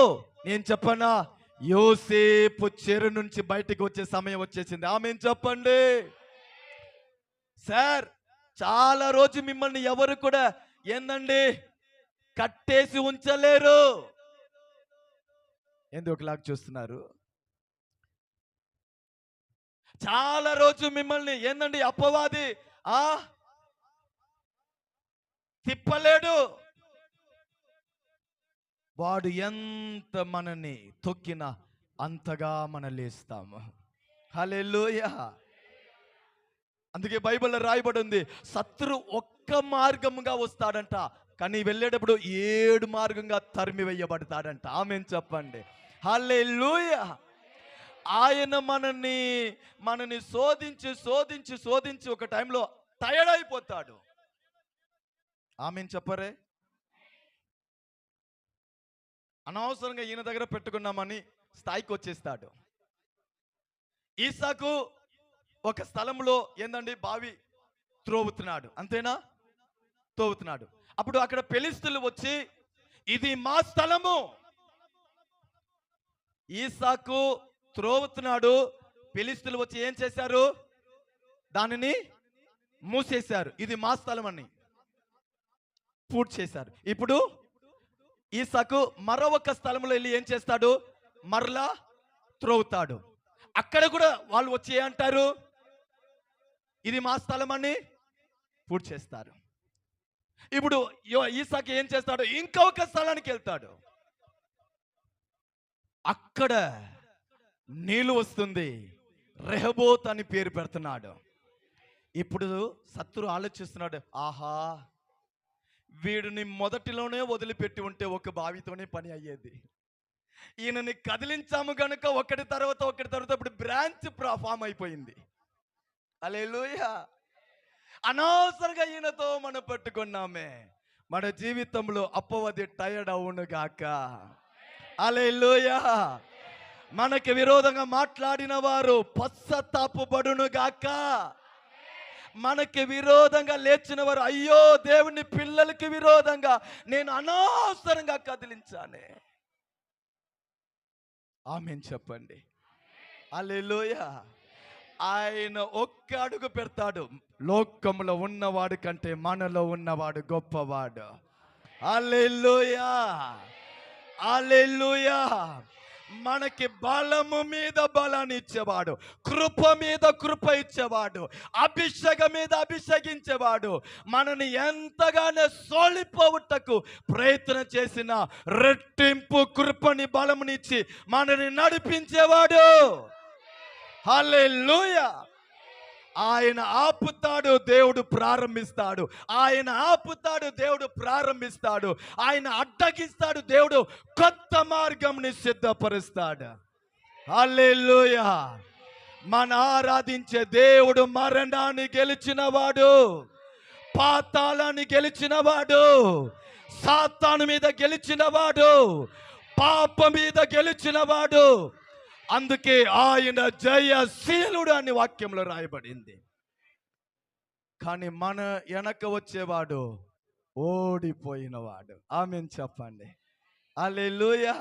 నేను చెప్పనా? యోసేపు చెరు నుంచి బయటకు వచ్చే సమయం వచ్చేసింది. ఆమేన్ చెప్పండి. సార్, చాలా రోజు మిమ్మల్ని ఎవరు కూడా ఏందండి కట్టేసి ఉంచలేరు. ఎందుకు ఒకలాగా చూస్తున్నారు? చాలా రోజు మిమ్మల్ని ఏందండి అపవాది తిప్పలేడు. వాడు ఎంత మనని తొక్కినా అంతగా మనం లేస్తాము. హల్లెలూయా. అందుకే బైబిల్లో రాయబడి ఉంది, శత్రు ఒక్క మార్గంగా వస్తాడంట, కానీ వెళ్ళేటప్పుడు 7 మార్గంగా తరిమి వేయబడతాడంట. ఆమేన్ చెప్పండి. హల్లెలూయా. ఆయన మనని శోధించి ఒక టైంలో టైర్డ్ అయిపోతాడు. ఆమేన్ చెప్పరే. అనవసరంగా ఈయన దగ్గర పెట్టుకున్నామని స్థాయికి వచ్చేస్తాడు. ఈసాకు ఒక స్థలంలో ఏందండి బావి త్రోవుతున్నాడు. అంతేనా? తోవుతున్నాడు. అప్పుడు అక్కడ ఫిలిష్తీయులు వచ్చి ఇది మా స్థలము. ఈసాకు త్రోవుతున్నాడు. ఫిలిష్తీయులు వచ్చి ఏం చేశారు? దానిని మూసేశారు. ఇది మా స్థలం అని పూర్తి చేశారు. ఇప్పుడు ఈసాకు మరొక స్థలంలో వెళ్ళి ఏం చేస్తాడు? మరలా త్రోవుతాడు. అక్కడ కూడా వాళ్ళు వచ్చి ఏమంటారు? ఇది మా స్థలం అని పూర్తి చేస్తారు. ఇప్పుడు ఈసాకు ఏం చేస్తాడు? ఇంకొక స్థలానికి వెళ్తాడు. అక్కడ నీళ్ళు వస్తుంది. రెహోబోత్ అని పేరు పెడుతున్నాడు. ఇప్పుడు శత్రు ఆలోచిస్తున్నాడు, ఆహా, వీడిని మొదటిలోనే వదిలిపెట్టి ఉంటే ఒక బావితోనే పని అయ్యేది. ఈయనని కదిలించాము గనుక ఒకటి తర్వాత ఇప్పుడు బ్రాంచ్ ఫామ్ అయిపోయింది. హల్లెలూయా. అనవసరంగా ఈయనతో మనం పట్టుకున్నామే. మన జీవితంలో అపవాది టైర్డ్ అవును గాక. హల్లెలూయా. మనకి విరోధంగా మాట్లాడిన వారు పశ్చాత్తాపపడును గాక. మనకి విరోధంగా లేచిన వారు, అయ్యో దేవుని పిల్లలకి విరోధంగా నేను అనవసరంగా కదిలించానే. ఆమేన్ చెప్పండి. హల్లెలూయా. ఆయన ఒక్క అడుగు పెడతాడు. లోకంలో ఉన్నవాడు కంటే మనలో ఉన్నవాడు గొప్పవాడు. హల్లెలూయా. హల్లెలూయా. మనకి బలము మీద బలాన్ని ఇచ్చేవాడు, కృప మీద కృప ఇచ్చేవాడు, అభిషేకం మీద అభిషేకించేవాడు, మనని ఎంతగానో సోలిపోవుటకు ప్రయత్నం చేసిన రెట్టింపు కృపని బలమునిచ్చి మనని నడిపించేవాడు. హల్లెలూయా. ఆయన ఆపుతాడు, దేవుడు ప్రారంభిస్తాడు. ఆయన ఆపుతాడు, దేవుడు ప్రారంభిస్తాడు. ఆయన అడ్డగిస్తాడు, దేవుడు కొత్త మార్గంని సిద్ధపరుస్తాడు. హల్లెలూయా. మన ఆరాధించే దేవుడు మరణాన్ని గెలిచినవాడు, పాతాళాన్ని గెలిచినవాడు, సాతాను మీద గెలిచినవాడు, పాప మీద గెలిచినవాడు. అందుకే ఆయన జయశీలుడు అని వాక్యంలో రాయబడింది. కానీ మన వెనక వచ్చేవాడు ఓడిపోయినవాడు. ఆమేన్ చెప్పండి. హల్లెలూయా.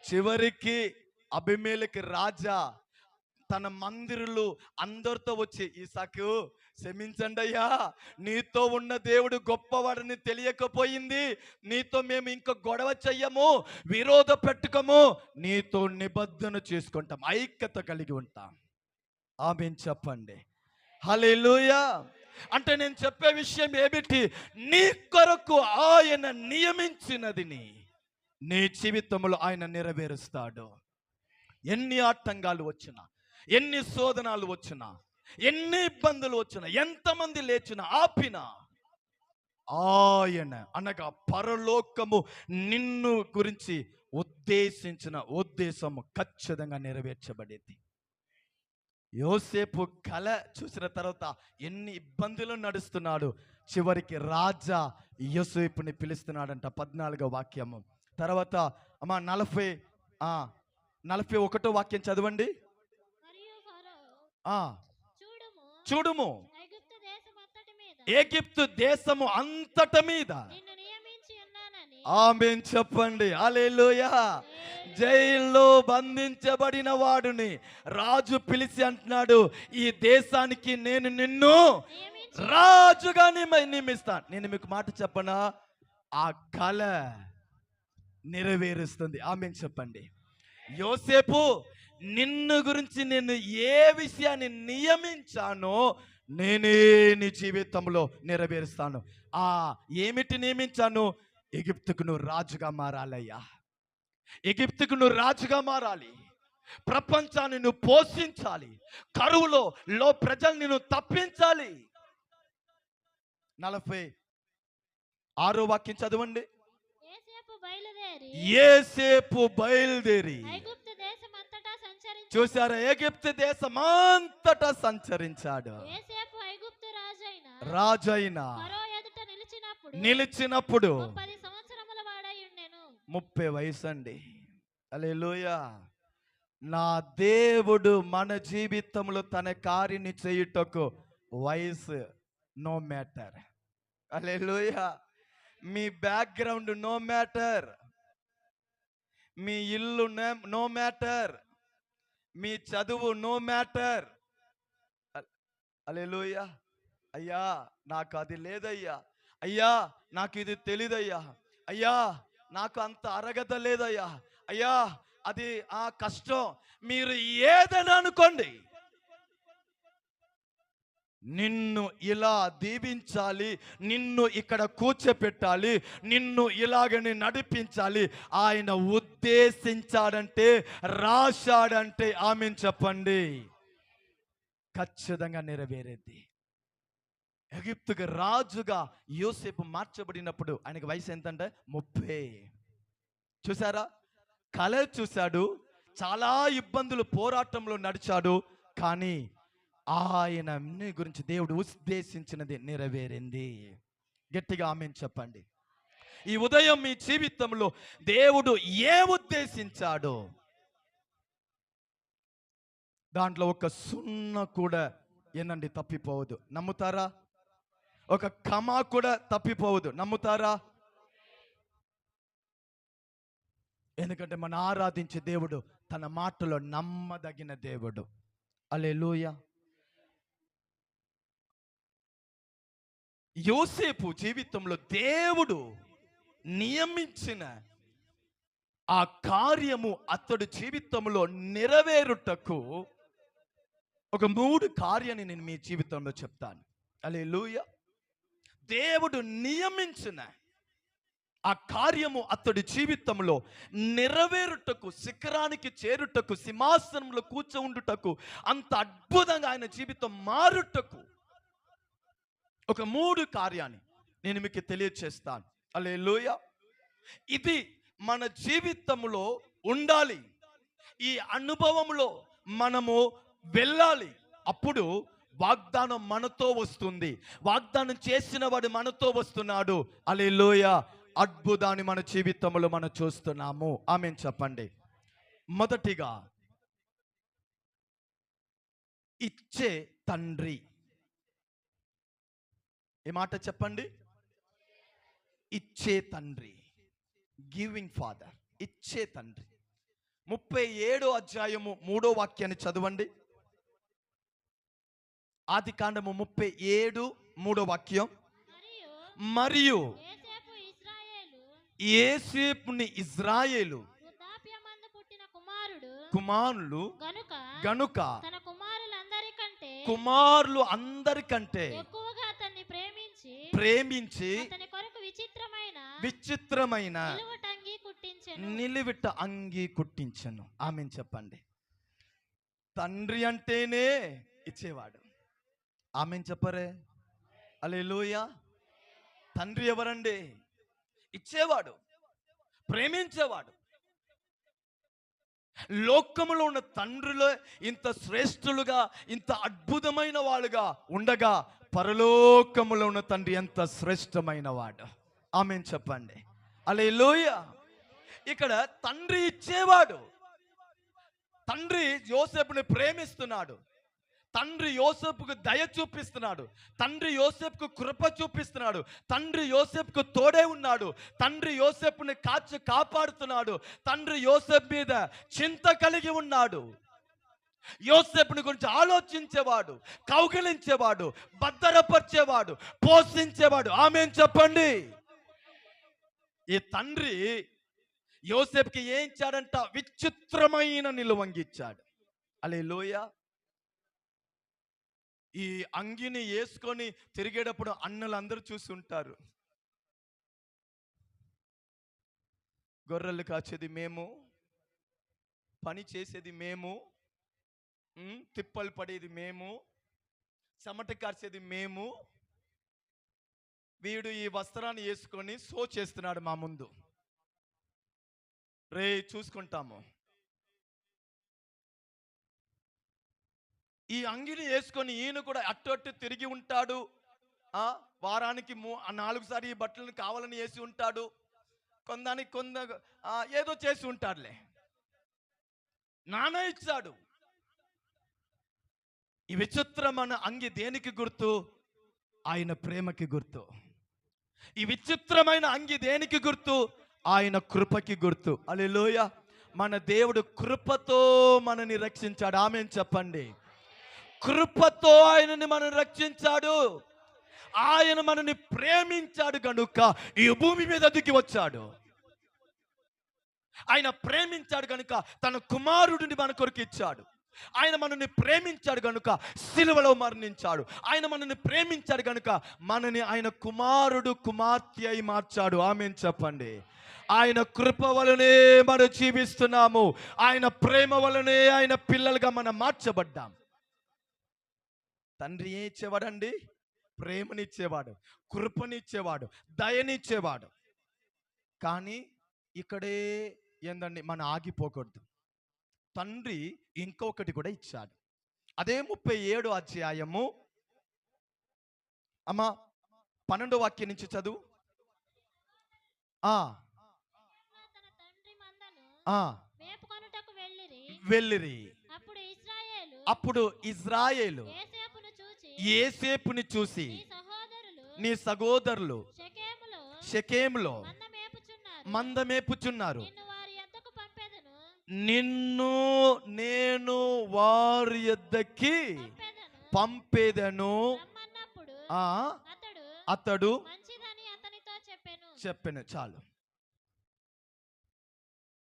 చివరికి అబీమెలెకు రాజా తన మందిరులు అందరితో వచ్చి, ఈసాకు క్షమించండి అయ్యా, నీతో ఉన్న దేవుడు గొప్పవాడని తెలియకపోయింది, నీతో మేము ఇంకో గొడవ చెయ్యము, విరోధ పెట్టుకోము, నీతో నిబంధన చేసుకుంటాం, ఐక్యత కలిగి ఉంటాం. ఆమేన్ చెప్పండి. హల్లెలూయా. అంటే నేను చెప్పే విషయం ఏమిటి? నీ కొరకు ఆయన నియమించినది నీ జీవితంలో ఆయన నెరవేరుస్తాడు. ఎన్ని ఆటంకాలు వచ్చినా, ఎన్ని శోధనాలు వచ్చినా, ఎన్ని ఇబ్బందులు వచ్చినా, ఎంతమంది లేచినా, ఆపినా, ఆయన అనగా పరలోకము నిన్ను గురించి ఉద్దేశించిన ఉద్దేశము ఖచ్చితంగా నెరవేర్చబడేది. యోసేపు కల చూసిన తర్వాత ఎన్ని ఇబ్బందులు నడుస్తున్నాడు, చివరికి రాజా యోసేపుని పిలుస్తున్నాడంట. 14వ వాక్యము తర్వాత అమ్మా 41వ వాక్యం చదవండి. మరియు ఫరో ఆ చూడుము ఐగుప్తు దేశమంతటి మీద ఎగిప్తు దేశము అంతట మీద నిన్ను నియమించి ఉన్నానని. ఆమేన్ చెప్పండి. హల్లెలూయా. జైల్లో బంధించబడిన వాడిని రాజు పిలిచి అంటున్నాడు, ఈ దేశానికి నేను నిన్ను నియమించి రాజుగా నియమిస్తాను. నేను మీకు మాట చెప్పనా, ఆ కళ నెరవేరుస్తుంది. ఆమేన్ చెప్పండి. యోసేపు, నిన్ను గురించి నేను ఏ విషయాన్ని నియమించానో నేనే నీ జీవితంలో నెరవేరుస్తాను. ఏమిటి నియమించాను? ఎగిప్తుకు నువ్వు రాజుగా మారాలయ్యా. ఎగిప్తుకు నువ్వు రాజుగా మారాలి. ప్రపంచాన్ని నువ్వు పోషించాలి. కరువులో ప్రజల్ని నువ్వు తప్పించాలి. 46వ వాక్యం చదవండి. యోసేపు బయలుదేరి ఐగుప్తు దేశమంతటా సంచరించి. చూసారా, ఎగిప్తు దేశమంతటా సంచరించాడు. యోసేపు ఐగుప్తు రాజైన ఫరో ఎదుట నిలిచినప్పుడు 30 సంవత్సరముల వాడై ఉండెను. 30 వయసు అండి. హల్లెలూయా. నా దేవుడు మన జీవితంలో తన కార్యాన్ని చేయుటకు వయసు నో మ్యాటర్. హల్లెలూయా. మీ బ్యాక్గ్రౌండ్ నో మ్యాటర్, మీ ఇల్లు నో మ్యాటర్, మీ చదువు నో మ్యాటర్. హల్లెలూయా. అయ్యా నాకు అది లేదయ్యా, అయ్యా నాకు ఇది తెలీదయ్యా, అయ్యా నాకు అంత అరగత లేదయ్యా, అయ్యా అది కష్టం. మీరు ఏదైనా అనుకోండి, నిన్ను ఇలా దీవించాలి, నిన్ను ఇక్కడ కూర్చోపెట్టాలి, నిన్ను ఇలాగని నడిపించాలి ఆయన ఉద్దేశించాడంటే, రాశాడంటే ఆమేన్ చెప్పండి, ఖచ్చితంగా నెరవేరేది. ఎగిప్తుకి రాజుగా యోసేపు మార్చబడినప్పుడు ఆయనకి వయసు ఎంతంటే 30. చూసారా, కళ చూశాడు, చాలా ఇబ్బందులు పోరాటంలో నడిచాడు, కానీ ఆయన గురించి దేవుడు ఉద్దేశించినది నెరవేరింది. గట్టిగా ఆమేన్ చెప్పండి. ఈ ఉదయం మీ జీవితంలో దేవుడు ఏ ఉద్దేశించాడో దాంట్లో ఒక సున్న కూడా ఏనండి తప్పిపోవద్దు. నమ్ముతారా? ఒక కమా కూడా తప్పిపోవద్దు. నమ్ముతారా? ఎందుకంటే మనం ఆరాధించే దేవుడు తన మాటలో నమ్మదగిన దేవుడు. హల్లెలూయా. యోసేపు జీవితంలో దేవుడు నియమించిన ఆ కార్యము అతడు జీవితంలో నెరవేరుటకు ఒక 3 కార్యాన్ని నేను మీ జీవితంలో చెప్తాను. హల్లెలూయా. దేవుడు నియమించిన ఆ కార్యము అతడి జీవితంలో నెరవేరుటకు, శిఖరానికి చేరుటకు, సింహాసనంలో కూర్చోండుటకు, అంత అద్భుతంగా ఆయన జీవితం మారుటకు ఒక 3 కార్యాన్ని నేను మీకు తెలియచేస్తాను. హల్లెలూయా. ఇది మన జీవితంలో ఉండాలి. ఈ అనుభవంలో మనము వెళ్ళాలి. అప్పుడు వాగ్దానం మనతో వస్తుంది. వాగ్దానం చేసిన వాడు మనతో వస్తున్నాడు. హల్లెలూయా. అద్భుతాన్ని మన జీవితంలో మనం చూస్తున్నాము. ఆమేన్ చెప్పండి. మొదటిగా ఇచ్చే తండ్రి. ఏ మాట చెప్పండి? ఇచ్చే తండ్రి, గివింగ్ ఫాదర్, ఇచ్చే తండ్రి. 37వ అధ్యాయము 3వ వాక్యాన్ని చదవండి. ఆదికాండము 37 3వ వాక్యం. మరియు యోసేపుని ఇశ్రాయేలు వృద్ధాప్యమందు పుట్టిన కుమారులు గనుక తన కుమారులు అందరికంటే ఎక్కువగా అతన్ని ప్రేమించి అతని కొరకు విచిత్రమైన నిలువిట అంగీ కుట్టించెను. ఆమేన్ చెప్పండి. తండ్రి అంటేనే ఇచ్చేవాడు. ఆమేన్ చెప్పరే? హల్లెలూయా. తండ్రి ఎవరండి? ఇచ్చేవాడు, ప్రేమించేవాడు. లోకములో ఉన్న తండ్రులు ఇంత శ్రేష్ఠులుగా, ఇంత అద్భుతమైన వాళ్ళుగా ఉండగా పరలోకములో ఉన్న తండ్రి ఎంత శ్రేష్టమైన వాడు. ఆమేన్ చెప్పండి. హల్లెలూయా. ఇక్కడ తండ్రి ఇచ్చేవాడు. తండ్రి యోసేపుని ప్రేమిస్తున్నాడు. తండ్రి యోసేపుకు దయ చూపిస్తున్నాడు. తండ్రి యోసేపుకు కృప చూపిస్తున్నాడు. తండ్రి యోసేపుకు తోడే ఉన్నాడు. తండ్రి యోసేపుని కాపాడుతున్నాడు. తండ్రి యోసేపు మీద చింత కలిగి ఉన్నాడు. యోసేపుని గురించి ఆలోచించేవాడు, కౌగిలించేవాడు, భద్రపరిచేవాడు, పోషించేవాడు. ఆమేన్ చెప్పండి. ఈ తండ్రి యోసేపుకి ఏం ఇచ్చాడంట? విచిత్రమైన నిలువంగిచ్చాడు. హల్లెలూయా. ఈ అంగిని వేసుకొని తిరిగేటప్పుడు అన్నలు అందరూ చూసి ఉంటారు. గొర్రెలు కాచేది మేము, పని చేసేది మేము, తిప్పలు పడేది మేము, చెమట కార్చేది మేము. వీడు ఈ వస్త్రాన్ని వేసుకొని షో చేస్తున్నాడు మా ముందు. రే చూసుకుంటాము. ఈ అంగిని వేసుకొని ఈయన కూడా అట్టు తిరిగి ఉంటాడు. వారానికి 4 సార్లు ఈ బట్టలను కావాలని వేసి ఉంటాడు. కొంద ఏదో చేసి ఉంటాడులే. నాన్న ఇచ్చాడు. ఈ విచిత్రమైన అంగి దేనికి గుర్తు? ఆయన ప్రేమకి గుర్తు. ఈ విచిత్రమైన అంగి దేనికి గుర్తు? ఆయన కృపకి గుర్తు. హల్లెలూయా. మన దేవుడు కృపతో మనని రక్షించాడు. ఆమేన్ చెప్పండి. కృపతో ఆయనని మనని రక్షించాడు. ఆయన మనని ప్రేమించాడు కనుక ఈ భూమి మీద దిగి వచ్చాడు. ఆయన ప్రేమించాడు కనుక తన కుమారుడిని మన కొరకు ఇచ్చాడు. ఆయన మనల్ని ప్రేమించాడు కనుక సిలువలో మరణించాడు. ఆయన మనల్ని ప్రేమించాడు కనుక మనని ఆయన కుమారుడు, కుమార్తె అయి మార్చాడు. ఆమేన్ చెప్పండి. ఆయన కృప వలనే మనం జీవిస్తున్నాము. ఆయన ప్రేమ వలనే ఆయన పిల్లలుగా మనం మార్చబడ్డాం. తండ్రి ఏం ఇచ్చేవాడండి? ప్రేమనిచ్చేవాడు, కృపనిచ్చేవాడు, దయనిచ్చేవాడు. కానీ ఇక్కడే ఏందండి, మనం ఆగిపోకూడదు. తండ్రి ఇంకొకటి కూడా ఇచ్చాడు. అదే 37వ అధ్యాయము అమ్మా 12వ వాక్యం నుంచి చదువు. వెళ్ళిరి. అప్పుడు ఇజ్రాయేలు యోసేపుని చూసి, నీ సహోదరులు షెకెములో మందమేపుచున్నారు, నిన్ను నేను వారి యొద్దకి పంపేదను. అతడు చెప్పాను. చాలు.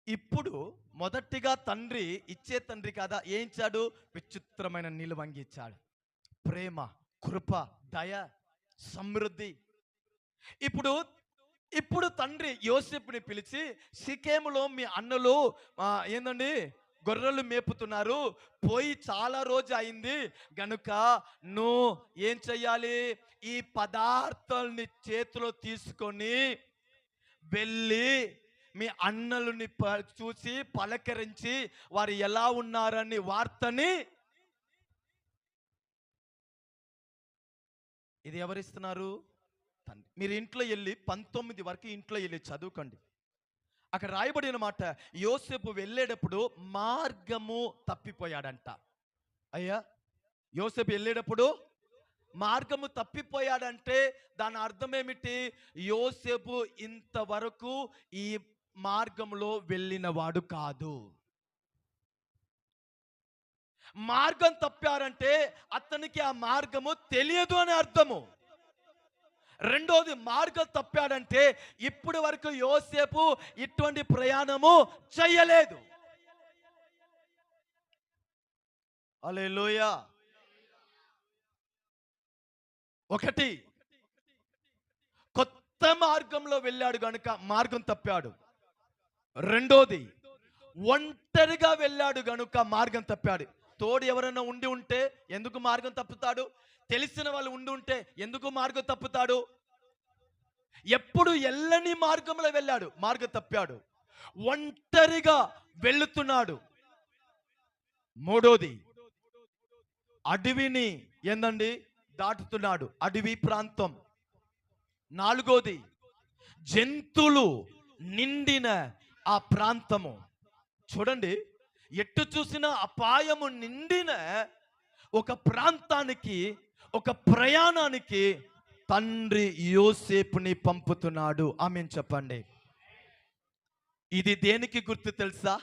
ఇప్పుడు మొదటిగా తండ్రి ఇచ్చే తండ్రి కదా, ఏం ఇచ్చాడు? విచిత్రమైన నిలువంగి ఇచ్చాడు. ప్రేమ, కృప, దయ, సమృద్ధి. ఇప్పుడు తండ్రి యోసేపుని పిలిచి, షెకెములో మీ అన్నలు ఏందండి గొర్రెలు మేపుతున్నారు, పోయి చాలా రోజు అయింది గనుక నువ్వు ఏం చెయ్యాలి? ఈ పదార్థాలని చేతిలో తీసుకొని వెళ్ళి మీ అన్నలని చూసి పలకరించి వారు ఎలా ఉన్నారని వార్తని. ఇది ఎవరిస్తున్నారు? తండ్రి. మీరు ఇంట్లో వెళ్ళి 19 వరకు ఇంట్లో వెళ్ళి చదువుకోండి. అక్కడ రాయబడిన మాట, యోసేపు వెళ్ళేటప్పుడు మార్గము తప్పిపోయాడంట. అయ్యా, యోసేపు వెళ్ళేటప్పుడు మార్గము తప్పిపోయాడంటే దాని అర్థం ఏమిటి? యోసేపు ఇంతవరకు ఈ మార్గంలో వెళ్ళినవాడు కాదు. మార్గం తప్పారంటే అతనికి ఆ మార్గము తెలియదు అని అర్థము. రెండోది, మార్గం తప్పాడంటే ఇప్పటి వరకు యోసేపు ఇటువంటి ప్రయాణము చేయలేదు. హల్లెలూయా. ఒకటి, కొత్త మార్గంలో వెళ్ళాడు గనుక మార్గం తప్పాడు. రెండోది, ఒంటరిగా వెళ్ళాడు గనుక మార్గం తప్పాడు. తోడు ఎవరైనా ఉండి ఉంటే ఎందుకు మార్గం తప్పుతాడు? తెలిసిన వాళ్ళు ఉండి ఉంటే ఎందుకు మార్గం తప్పుతాడు? ఎప్పుడు ఎల్లని మార్గంలో వెళ్ళాడు, మార్గం తప్పాడు. ఒంటరిగా వెళుతున్నాడు. మూడోది, అడవిని ఏందండి దాటుతున్నాడు, అడవి ప్రాంతం. నాలుగోది, జంతువులు నిండిన ఆ ప్రాంతము. చూడండి, ఎటు చూసిన అపాయము నిండిన ఒక ప్రాంతానికి, ఒక ప్రయాణానికి తండ్రి యోసేపుని పంపుతున్నాడు. ఆమేన్ చెప్పండి. ఇది దేనికి గుర్తు తెలుసా?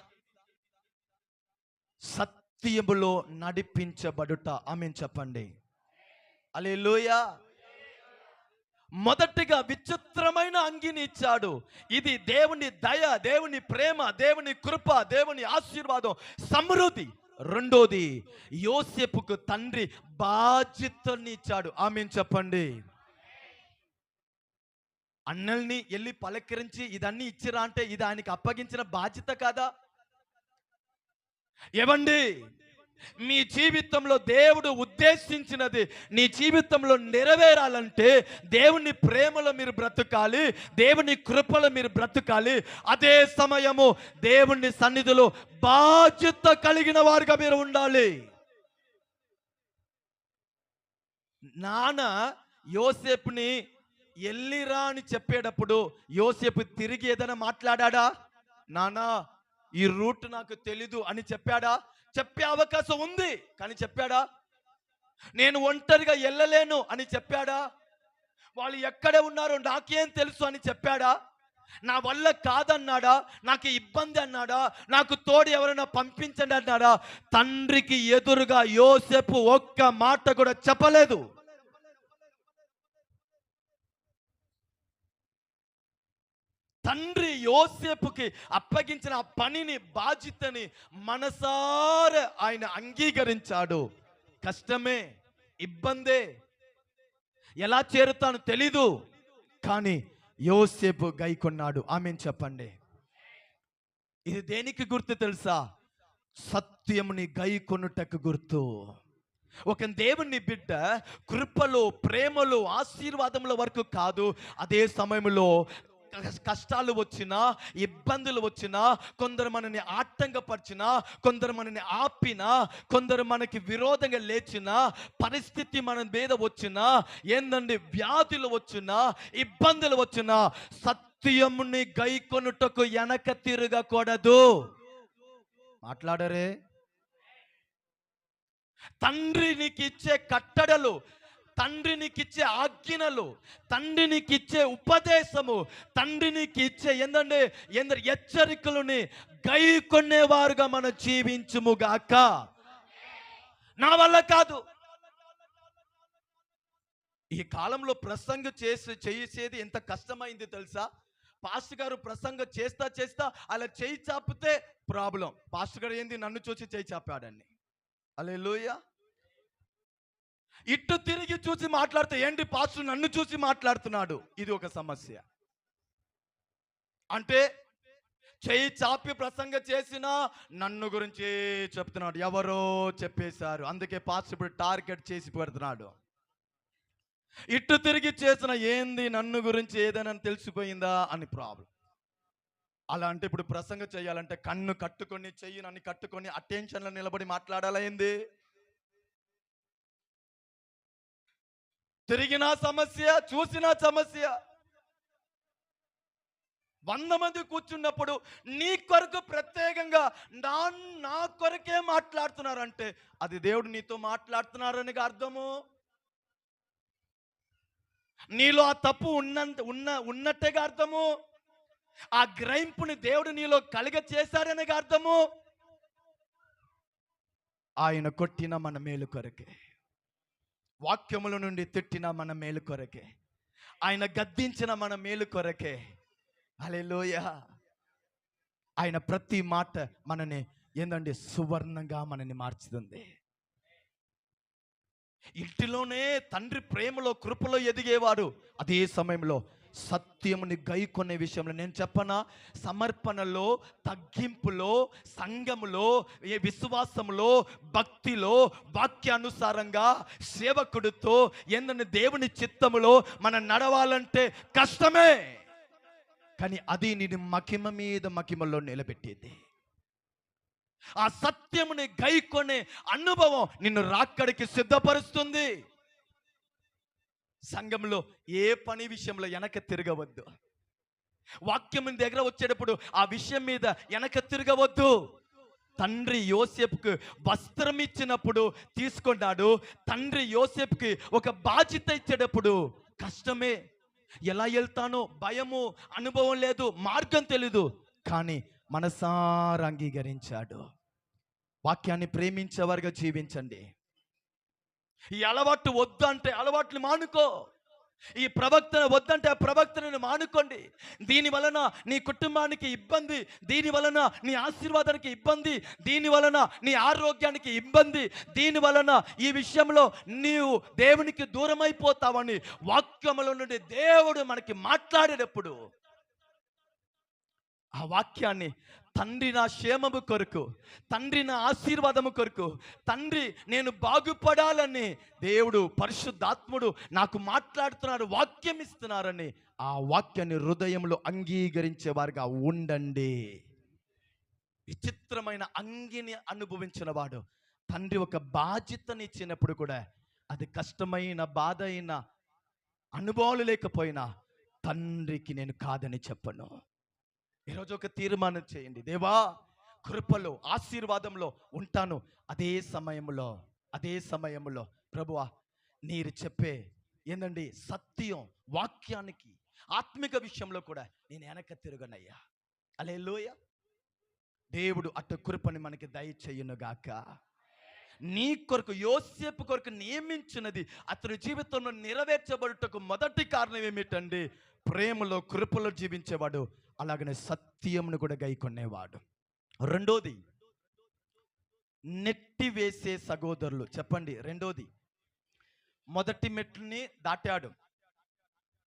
సత్యములో నడిపించబడుట. ఆమేన్ చెప్పండి. హల్లెలూయా. మొదటిగా విచిత్రమైన అంగిని ఇచ్చాడు. ఇది దేవుని దయ, దేవుని ప్రేమ, దేవుని కృప, దేవుని ఆశీర్వాదం, సమృద్ధి. రెండోది, యోసేపుకు తండ్రి బాధ్యతని ఇచ్చాడు. ఆమేన్ చెప్పండి. అన్నల్ని వెళ్ళి పలకరించి ఇదన్నీ ఇచ్చిరా అంటే ఇది ఆయనకి అప్పగించిన బాధ్యత కాదా? ఏవండి, మీ జీవితంలో దేవుడు ఉద్దేశించినది నీ జీవితంలో నెరవేరాలంటే దేవుని ప్రేమలో మీరు బ్రతకాలి, దేవుని కృపలో మీరు బ్రతకాలి. అదే సమయము దేవుని సన్నిధిలో బాధ్యత కలిగిన వారుగా మీరు ఉండాలి. నాన్న యోసేపుని ఎల్లిరా అని చెప్పేటప్పుడు యోసేపు తిరిగి ఏదైనా మాట్లాడా? నానా ఈ రూట్ నాకు తెలీదు అని చెప్పాడా? చెప్పే అవకాశం ఉంది, కానీ చెప్పాడా? నేను ఒంటరిగా వెళ్ళలేను అని చెప్పాడా? వాళ్ళు ఎక్కడ ఉన్నారో నాకేం తెలుసు అని చెప్పాడా? నా వల్ల కాదన్నాడా? నాకు ఇబ్బంది అన్నాడా? నాకు తోడు ఎవరైనా పంపించండి అన్నాడా? తండ్రికి ఎదురుగా యోసేపు ఒక్క మాట కూడా చెప్పలేదు. తండ్రి యోసేపుకి అప్పగించిన ఆ పనిని, బాధ్యతని మనసారా ఆయన అంగీకరించాడు. కష్టమే, ఇబ్బందే, ఎలా చేరుతాను తెలీదు, కానీ యోసేపు గైకొన్నాడు. ఆమేన్ చెప్పండి. ఇది దేనికి గుర్తు తెలుసా? సత్యముని గైకొనుటకు గుర్తు. ఒక దేవుని బిడ్డ కృపలో, ప్రేమలో, ఆశీర్వాదముల వరకు కాదు, అదే సమయంలో కష్టాలు వచ్చినా, ఇబ్బందులు వచ్చినా, కొందరు మనని ఆటంకపరిచినా, కొందరు మనని ఆపినా, కొందరు మనకి విరోధంగా లేచినా, పరిస్థితి మన మీద వచ్చినా, ఏందండి వ్యాధులు వచ్చినా, ఇబ్బందులు వచ్చినా, సత్యముని గైకొనుటకు వెనక తిరగకూడదు. మాట్లాడరే. తండ్రి నీకు ఇచ్చే కట్టడలు, తండ్రి నీకు ఇచ్చే ఆజ్ఞలు, తండ్రి నీకు ఇచ్చే ఉపదేశము, తండ్రి నీకు ఇచ్చే ఏందండి హెచ్చరికలని గైకొనేవారుగా మనం జీవించుముగాక. నా వల్ల కాదు. ఈ కాలంలో ప్రసంగం చేసేది ఎంత కష్టమైంది తెలుసా? పాస్టర్ గారు ప్రసంగం చేస్తా అలా చేయి చాపితే ప్రాబ్లం. పాస్టర్ గారు ఏంది నన్ను చూసి చేయి చాపాడండి. హల్లెలూయా. ఇటు తిరిగి చూసి మాట్లాడితే ఏంటి పాస్టర్ నన్ను చూసి మాట్లాడుతున్నాడు, ఇది ఒక సమస్య. అంటే చేయి చాపి ప్రసంగం చేసినా నన్ను గురించి చెప్తున్నాడు, ఎవరో చెప్పేశారు, అందుకే పాస్టర్ ఇప్పుడు టార్గెట్ చేసి పెడుతున్నాడు. ఇటు తిరిగి చేసిన ఏంది నన్ను గురించి ఏదైనా తెలిసిపోయిందా అని ప్రాబ్లం. అలా అంటే ఇప్పుడు ప్రసంగం చేయాలంటే కన్ను కట్టుకొని, చెయ్యి నన్ను కట్టుకొని అటెన్షన్లో నిలబడి మాట్లాడాలా ఏంది? తిరిగినా సమస్య, చూసినా సమస్య. 100 మంది కూర్చున్నప్పుడు నీ కొరకు ప్రత్యేకంగా నా కొరకే మాట్లాడుతున్నారంటే అది దేవుడు నీతో మాట్లాడుతున్నారని అర్థము. నీలో ఆ తప్పు ఉన్నట్టుగా అర్థము. ఆ గ్రహింపుని దేవుడు నీలో కలిగ చేశారని అర్థము. ఆయన కొట్టిన మన మేలు కొరకే, వాక్యముల నుండి తిట్టిన మన మేలు కొరకే, ఆయన గద్దించిన మన మేలు కొరకే. హల్లెలూయా. ఆయన ప్రతి మాట మనని ఏందండి సువర్ణంగా మనని మార్చుతుంది. ఇంటిలోనే తండ్రి ప్రేమలో, కృపలో ఎదిగేవాడు అదే సమయంలో సత్యముని గైకొనే విషయంలో నేను చెప్పనా, సమర్పణలో, తగ్గింపులో, సంఘములో, ఏ విశ్వాసములో, భక్తిలో, వాక్యానుసారంగా సేవకుడితో ఏంటంటే దేవుని చిత్తములో మనం నడవాలంటే కష్టమే. కానీ అది నేను మహిమ మీద మహిమలో నిలబెట్టేది. ఆ సత్యముని గైకొనే అనుభవం నిన్ను రాక్కడికి సిద్ధపరుస్తుంది. సంఘంలో ఏ పని విషయంలో వెనక తిరగవద్దు. వాక్యం దగ్గర వచ్చేటప్పుడు ఆ విషయం మీద వెనక తిరగవద్దు. తండ్రి యోసేపుకు వస్త్రం ఇచ్చినప్పుడు తీసుకున్నాడు. తండ్రి యోసేపుకి ఒక బాధ్యత ఇచ్చేటప్పుడు కష్టమే, ఎలా వెళ్తానో భయము, అనుభవం లేదు, మార్గం తెలీదు, కానీ మనసారా అంగీకరించాడు. వాక్యాన్ని ప్రేమించేవారుగా జీవించండి. ఈ అలవాటు వద్దు అంటే అలవాట్లు మానుకో. ఈ ప్రవక్తన వద్దంటే ఆ ప్రవక్తను మానుకోండి. దీని వలన నీ కుటుంబానికి ఇబ్బంది, దీని వలన నీ ఆశీర్వాదానికి ఇబ్బంది, దీని వలన నీ ఆరోగ్యానికి ఇబ్బంది, దీని వలన ఈ విషయంలో నీవు దేవునికి దూరం అయిపోతావని వాక్యములో నుండి దేవుడు మనకి మాట్లాడేటప్పుడు ఆ వాక్యాన్ని తండ్రి నా క్షేమము కొరకు, తండ్రి నా ఆశీర్వాదము కొరకు, తండ్రి నేను బాగుపడాలని దేవుడు పరిశుద్ధాత్ముడు నాకు మాట్లాడుతున్నాడు, వాక్యం ఇస్తున్నారని ఆ వాక్యాన్ని హృదయంలో అంగీకరించేవారుగా ఉండండి. విచిత్రమైన అంగిని అనుభవించిన వాడు తండ్రి ఒక బాధ్యతని ఇచ్చినప్పుడు కూడా అది కష్టమైన బాధ అయిన అనుభవాలు లేకపోయినా తండ్రికి నేను కాదని చెప్పను. ఈరోజు ఒక తీర్మానం చేయండి, దేవా కృపలో ఆశీర్వాదంలో ఉంటాను. అదే సమయంలో ప్రభువా మీరు చెప్పే ఏందండి సత్యం వాక్యానికి ఆత్మిక విషయంలో కూడా నేను వెనక తిరగనయ్యా. హల్లెలూయా. దేవుడు అటు కృపని మనకి దయచేయునుగాక. నీ కొరకు యోసేపు కొరకు నియమించినది అతని జీవితంలో నెరవేర్చబడుటకు మొదటి కారణం ఏమిటండి? ప్రేమలో కృపలో జీవించేవాడు, అలాగనే సత్యమును కూడా గైకొనేవాడు. రెండోది నెట్టివేసే సహోదరులు. చెప్పండి రెండోది. మొదటి మెట్టుని దాటాడు,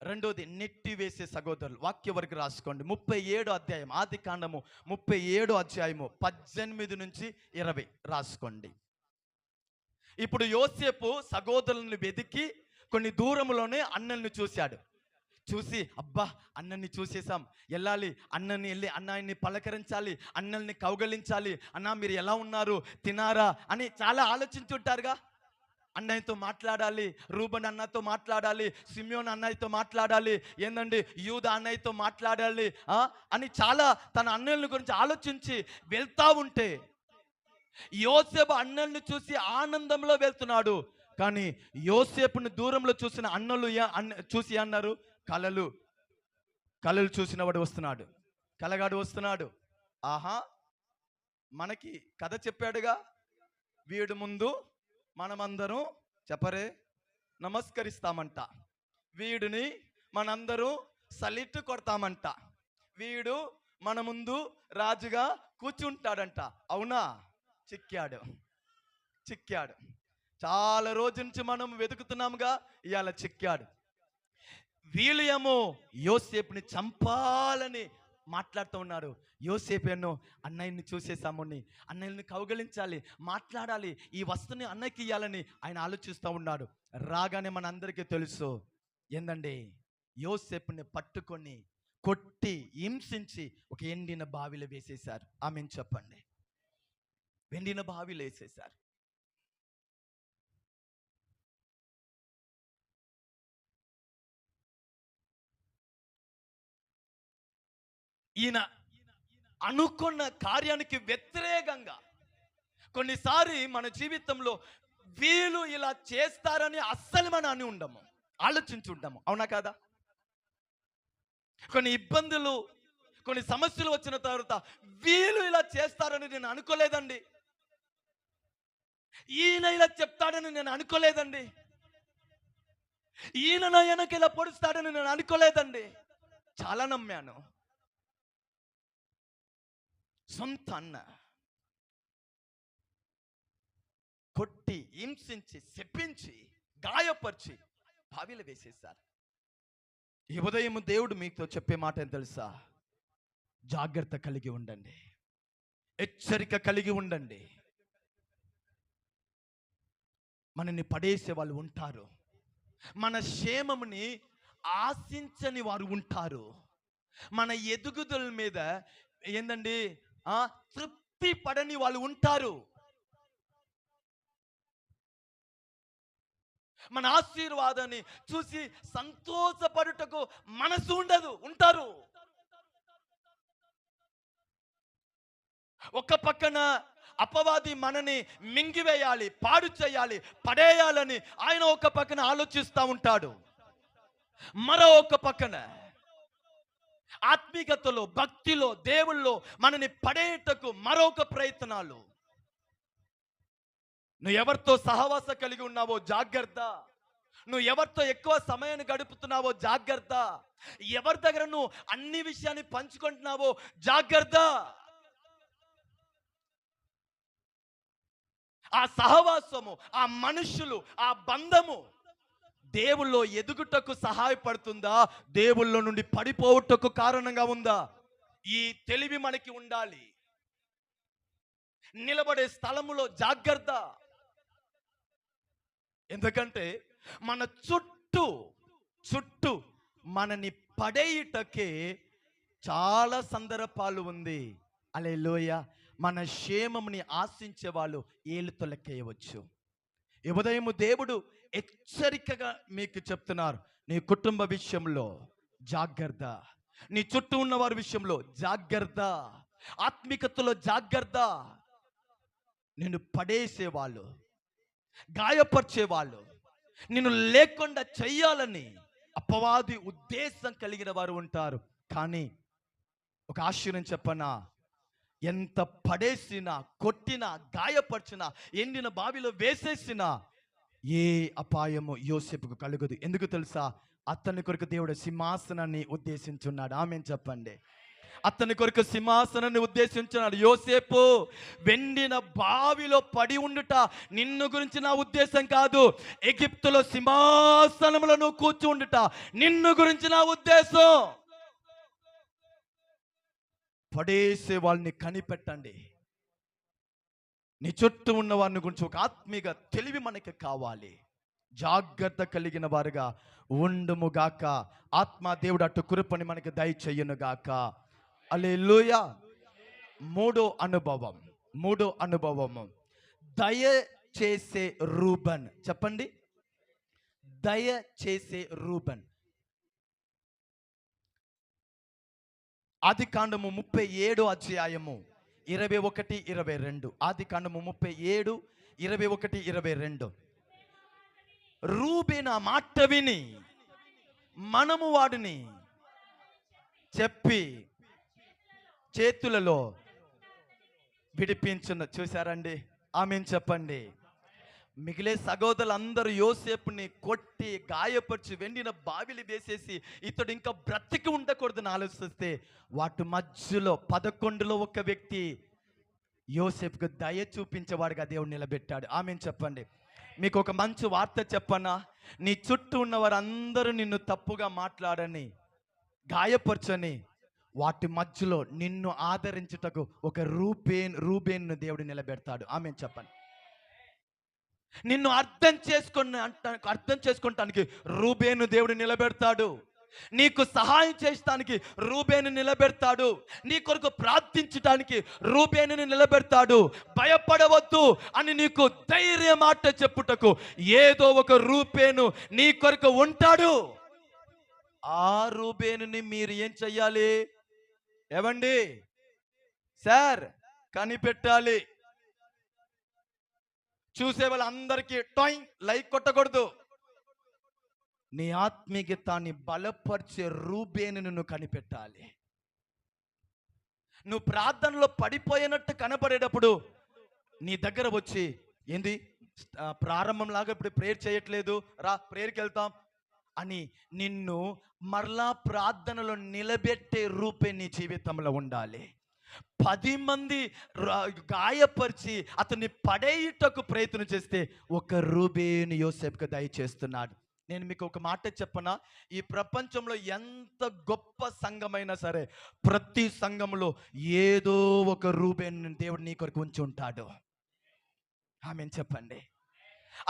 రెండోది నెట్టివేసే సహోదరులు. వాక్య వరకు రాసుకోండి. 37 అధ్యాయం, ఆది కాండము 37 అధ్యాయము 18 నుంచి 20 రాసుకోండి. ఇప్పుడు యోసేపు సహోదరులను వెతికి కొన్ని దూరంలోనే అన్నల్ని చూశాడు. చూసి అబ్బా అన్నని చూసేసాం, వెళ్ళాలి, అన్నని వెళ్ళి అన్నయ్యని పలకరించాలి, అన్నల్ని కౌగలించాలి, అన్న మీరు ఎలా ఉన్నారు, తినారా అని చాలా ఆలోచించుంటారుగా. అన్నయ్యతో మాట్లాడాలి, రూబన్ అన్నతో మాట్లాడాలి, సిమియోన్ అన్నయ్యతో మాట్లాడాలి, ఏందండి యూదా అన్నయ్యతో మాట్లాడాలి అని చాలా తన అన్నయ్యల గురించి ఆలోచించి వెళ్తా ఉంటే యోసేపు అన్నల్ని చూసి ఆనందంలో వెళ్తున్నాడు. కానీ యోసేపుని దూరంలో చూసిన అన్నలు చూసి అన్నారు, కలలు చూసినవాడు వస్తున్నాడు, కలగాడు వస్తున్నాడు. ఆహా మనకి కథ చెప్పాడుగా, వీడు ముందు మనమందరం చెప్పరే నమస్కరిస్తామంట, వీడిని మనందరూ సలిట్టు కొడతామంట, వీడు మన ముందు రాజుగా కూర్చుంటాడంట. అవునా? చిక్కాడు. చాలా రోజు నుంచి మనం వెతుకుతున్నాముగా, ఇవాళ చిక్కాడు. వీళ్ళేమో యోసేపుని చంపాలని మాట్లాడుతూ ఉన్నారు. యోసేపు ఎన్నో అన్నయ్యని చూసేసామని, అన్నయ్యని కౌగలించాలి, మాట్లాడాలి, ఈ వస్తుని అన్నయ్యకి ఇవ్వాలని ఆయన ఆలోచిస్తూ ఉన్నాడు. రాగానే మన అందరికీ తెలుసు ఏందండి, యోసేపుని పట్టుకొని కొట్టి హింసించి ఒక ఎండిన బావిలో వేసేశారు. ఆమెను చెప్పండి, ఎండిన బావిలో వేసేశారు. ఈయన అనుకున్న కార్యానికి వ్యతిరేకంగా కొన్నిసారి మన జీవితంలో వీళ్ళు ఇలా చేస్తారని అస్సలు మనం అని ఉండము, ఆలోచించుంటాము. అవునా కాదా? కొన్ని ఇబ్బందులు, కొన్ని సమస్యలు వచ్చిన తర్వాత వీళ్ళు ఇలా చేస్తారని నేను అనుకోలేదండి, ఈయన ఇలా చెప్తాడని నేను అనుకోలేదండి, ఈయన నా వెనక ఇలా పొడుస్తాడని నేను అనుకోలేదండి. చాలా నమ్మాను. సొంత అన్న కొట్టి హింసించి శపించి గాయపరిచి బావిలో వేసేశారు. ఈ ఉదయం దేవుడు మీతో చెప్పే మాట ఏం తెలుసా? జాగ్రత్త కలిగి ఉండండి, హెచ్చరిక కలిగి ఉండండి. మనల్ని పడేసే వాళ్ళు ఉంటారు, మన క్షేమముని ఆశించని వారు ఉంటారు, మన ఎదుగుదల మీద ఏందండి తృప్తి పడని వాళ్ళు ఉంటారు, మన ఆశీర్వాదాన్ని చూసి సంతోషపడుటకు మనసు ఉంటారు. ఒక పక్కన అపవాది మనని మింగివేయాలి, పాడు చేయాలి, పడేయాలని ఆయన ఒక పక్కన ఆలోచిస్తూ ఉంటాడు. మరో ఒక పక్కన ఆత్మీయతలో, భక్తిలో, దేవుల్లో మనని పడేయటకు మరొక ప్రయత్నాలు. నువ్వు ఎవరితో సహవాస కలిగి ఉన్నావో జాగ్రత్త. నువ్వు ఎవరితో ఎక్కువ సమయాన్ని గడుపుతున్నావో జాగ్రత్త. ఎవరి దగ్గర నువ్వు అన్ని విషయాన్ని పంచుకుంటున్నావో జాగ్రత్త. ఆ సహవాసము, ఆ మనుషులు, ఆ బంధము దేవుల్లో ఎదుగుటకు సహాయపడుతుందా, దేవుల్లో నుండి పడిపోవుటకు కారణంగా ఉందా? ఈ తెలివి మనకి ఉండాలి. నిలబడే స్థలములో జాగ్రత్త. ఎందుకంటే మన చుట్టూ మనని పడేయుటకే చాలా సందర్భాలు ఉంది. హల్లెలూయా. మన క్షేమముని ఆశించే వాళ్ళు ఏలుతో లెక్కేయవచ్చు. ఈ ఉదయం దేవుడు హెచ్చరికగా మీకు చెప్తున్నారు, నీ కుటుంబ విషయంలో జాగ్రత్త, నీ చుట్టూ ఉన్న వారి విషయంలో జాగ్రత్త, ఆత్మికతలో జాగ్రత్త. నిన్ను పడేసేవాళ్ళు, గాయపరిచేవాళ్ళు, నిన్ను లేకుండా చెయ్యాలని అపవాది ఉద్దేశం కలిగిన వారు ఉంటారు. కానీ ఒక ఆశ్చర్యం చెప్పనా, ఎంత పడేసినా, కొట్టినా, గాయపరిచినా, ఎండిన బావిలో వేసేసినా ఏ అపాయము యోసేపుకు కలుగదు. ఎందుకు తెలుసా? అతని కొరకు దేవుడు సింహాసనాన్ని ఉద్దేశించున్నాడు. ఆమేన్ చెప్పండి. అతని కొరకు సింహాసనాన్ని ఉద్దేశించున్నాడు. యోసేపు, వెండిన బావిలో పడి ఉండుట నిన్ను గురించి నా ఉద్దేశం కాదు. ఎగిప్తులో సింహాసనంలో నువ్వు కూర్చు ఉండుట నిన్ను గురించి నా ఉద్దేశం. పడేసే వాళ్ళని కనిపెట్టండి. నీ చుట్టూ ఉన్న వారిని గురించి ఒక ఆత్మీయ తెలివి మనకి కావాలి. జాగ్రత్త కలిగిన వారుగా ఉండుముగాక. ఆత్మ దేవుడు అటు కృపని మనకి దయచేయునుగాక. హల్లెలూయా. మూడో అనుభవం దయచేసే రూబన్. చెప్పండి, దయచేసే రూబన్. ఆదికాండము 37 అధ్యాయము 21, 22. ఆదికాండము 37, 21, 22. రూబేను ఆ మాట విని మనము వాడిని చెప్పి చేతులలో విడిపించున్న. చూసారండి? ఆమేన్ చెప్పండి. మిగిలే సహోదరులందరూ యోసేపుని కొట్టి గాయపరిచి వెండిన బావిలి వేసేసి ఇతడు ఇంకా బ్రతికి ఉండకూడదని ఆలోచిస్తే వాటి మధ్యలో 11లో ఒక వ్యక్తి యోసేపుకు దయ చూపించేవాడుగా దేవుడు నిలబెట్టాడు. ఆమేన్ చెప్పండి. మీకు ఒక మంచి వార్త చెప్పనా? నీ చుట్టూ ఉన్న వారందరూ నిన్ను తప్పుగా మాట్లాడని, గాయపరచని, వాటి మధ్యలో నిన్ను ఆదరించుటకు ఒక రూబేను దేవుడు నిలబెడతాడు. ఆమేన్ చెప్పండి. నిన్ను అర్థం చేసుకుంటానికి రూబేను దేవుడు నిలబెడతాడు. నీకు సహాయం చేయడానికి రూబేను నిలబెడతాడు. నీ కొరకు ప్రార్థించడానికి రూబేను నిలబెడతాడు. భయపడవద్దు అని నీకు ధైర్య మాట చెప్పుటకు ఏదో ఒక రూబేను నీ కొరకు ఉంటాడు. ఆ రూబేనుని మీరు ఏం చెయ్యాలి? ఏవండి సార్, కనిపెట్టాలి. చూసే వాళ్ళందరికీ టాయింగ్ లైక్ కొట్టకూడదు. నీ ఆత్మీయతాన్ని బలపరిచే రూబేనును నువ్వు కనిపెట్టాలి. నువ్వు ప్రార్థనలో పడిపోయినట్టు కనపడేటప్పుడు నీ దగ్గర వచ్చి, ఏంది ప్రారంభంలాగా ఇప్పుడు ప్రేయర్ చేయట్లేదు, రా ప్రేయర్కి వెళ్తాం అని నిన్ను మరలా ప్రార్థనలో నిలబెట్టే రూపే నీ జీవితంలో ఉండాలి. 10 మంది గాయపరిచి అతన్ని పడేయుటకు ప్రయత్నం చేస్తే ఒక రూబేను యోసేపుకు దయచేస్తున్నాడు. నేను మీకు ఒక మాట చెప్పనా, ఈ ప్రపంచంలో ఎంత గొప్ప సంఘమైనా సరే ప్రతి సంఘంలో ఏదో ఒక రూబేన్ దేవుడు నీ కొరకు ఉంచి ఉంటాడు. ఆమేన్ చెప్పండి.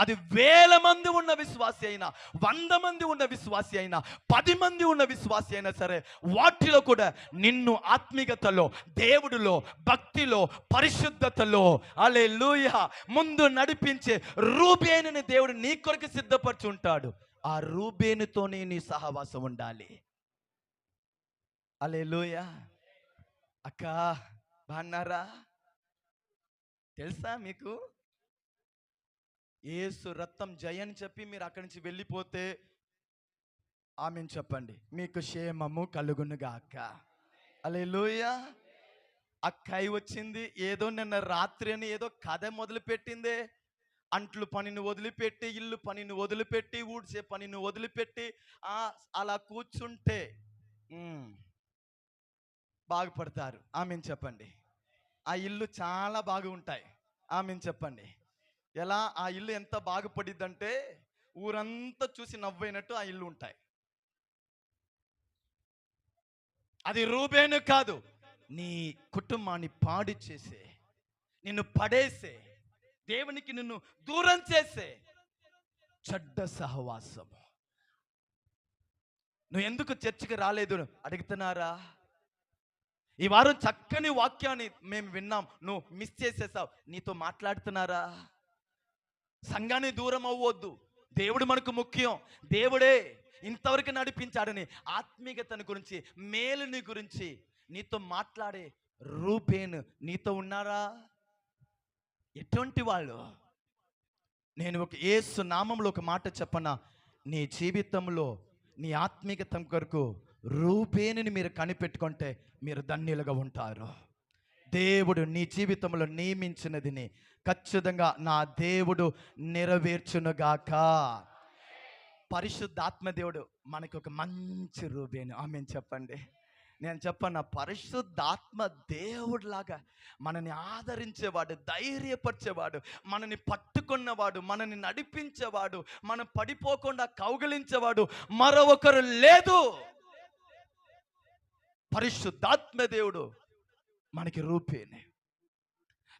అది 1000 మంది ఉన్న విశ్వాసి అయినా, 100 మంది ఉన్న విశ్వాసి అయినా, 10 మంది ఉన్న విశ్వాసి అయినా సరే, వాటిలో కూడా నిన్ను ఆత్మీయతలో, దేవుడిలో, భక్తిలో, పరిశుద్ధతలో హల్లెలూయా ముందు నడిపించే రూబేనుని దేవుడు నీ కొరకు సిద్ధపరిచి ఉంటాడు. ఆ రూబేనుతోనే నీ సహవాసం ఉండాలి. హల్లెలూయా. అక్క బాన్నారా? తెలుసా మీకు, యేసు రక్తం జయని చెప్పి మీరు అక్కడి నుంచి వెళ్ళిపోతే ఆమేన్ చెప్పండి, మీకు క్షేమము కలుగునుగాక. హల్లెలూయా. అక్కయ్య వచ్చింది, ఏదో నిన్న రాత్రి అని ఏదో కథ మొదలుపెట్టిందే. అంట్లు పనిని వదిలిపెట్టి, ఇల్లు పనిని వదిలిపెట్టి, ఊడ్చే పనిని వదిలిపెట్టి అలా కూర్చుంటే బాగుపడతారు. ఆమేన్ చెప్పండి. ఆ ఇల్లు చాలా బాగా ఉంటాయి. ఆమేన్ చెప్పండి. ఎలా ఆ ఇల్లు ఎంత బాగుపడిద్దంటే ఊరంతా చూసి నవ్వైనట్టు ఆ ఇల్లు ఉంటాయి. అది రూబేను కాదు, నీ కుటుంబాన్ని పాడు చేసే, నిన్ను పడేసే, దేవునికి నిన్ను దూరం చేసే చెడ్డ సహవాసం. నువ్వు ఎందుకు చర్చికి రాలేదు అడుగుతున్నారా? ఈ వారం చక్కని వాక్యాన్ని మేము విన్నాం, నువ్వు మిస్ చేసేసావు. నీతో మాట్లాడుతున్నారా? సంఘాన్ని దూరం అవ్వద్దు. దేవుడు మనకు ముఖ్యం. దేవుడే ఇంతవరకు నడిపించాడని ఆత్మీయతని గురించి, మేలుని గురించి నీతో మాట్లాడే రూబేను నీతో ఉన్నారా? ఎటువంటి వాళ్ళు? నేను ఒక యేసు నామంలో ఒక మాట చెప్పనా, నీ జీవితంలో నీ ఆత్మీయత కొరకు రూబేనుని మీరు కనిపెట్టుకుంటే మీరు ధన్యులుగా ఉంటారు. దేవుడు నీ జీవితంలో నియమించినదిని ఖచ్చితంగా నా దేవుడు నెరవేర్చునుగాక. పరిశుద్ధాత్మ దేవుడు మనకి ఒక మంచి రూబేను. ఆమేన్ చెప్పండి. నేను చెప్పన్న, పరిశుద్ధాత్మ దేవుడిలాగా మనని ఆదరించేవాడు, ధైర్యపరిచేవాడు, మనని పట్టుకున్నవాడు, మనని నడిపించేవాడు, మనం పడిపోకుండా కౌగిలించేవాడు మరొకరు లేదు. పరిశుద్ధాత్మ దేవుడు మనకి రూపేనే.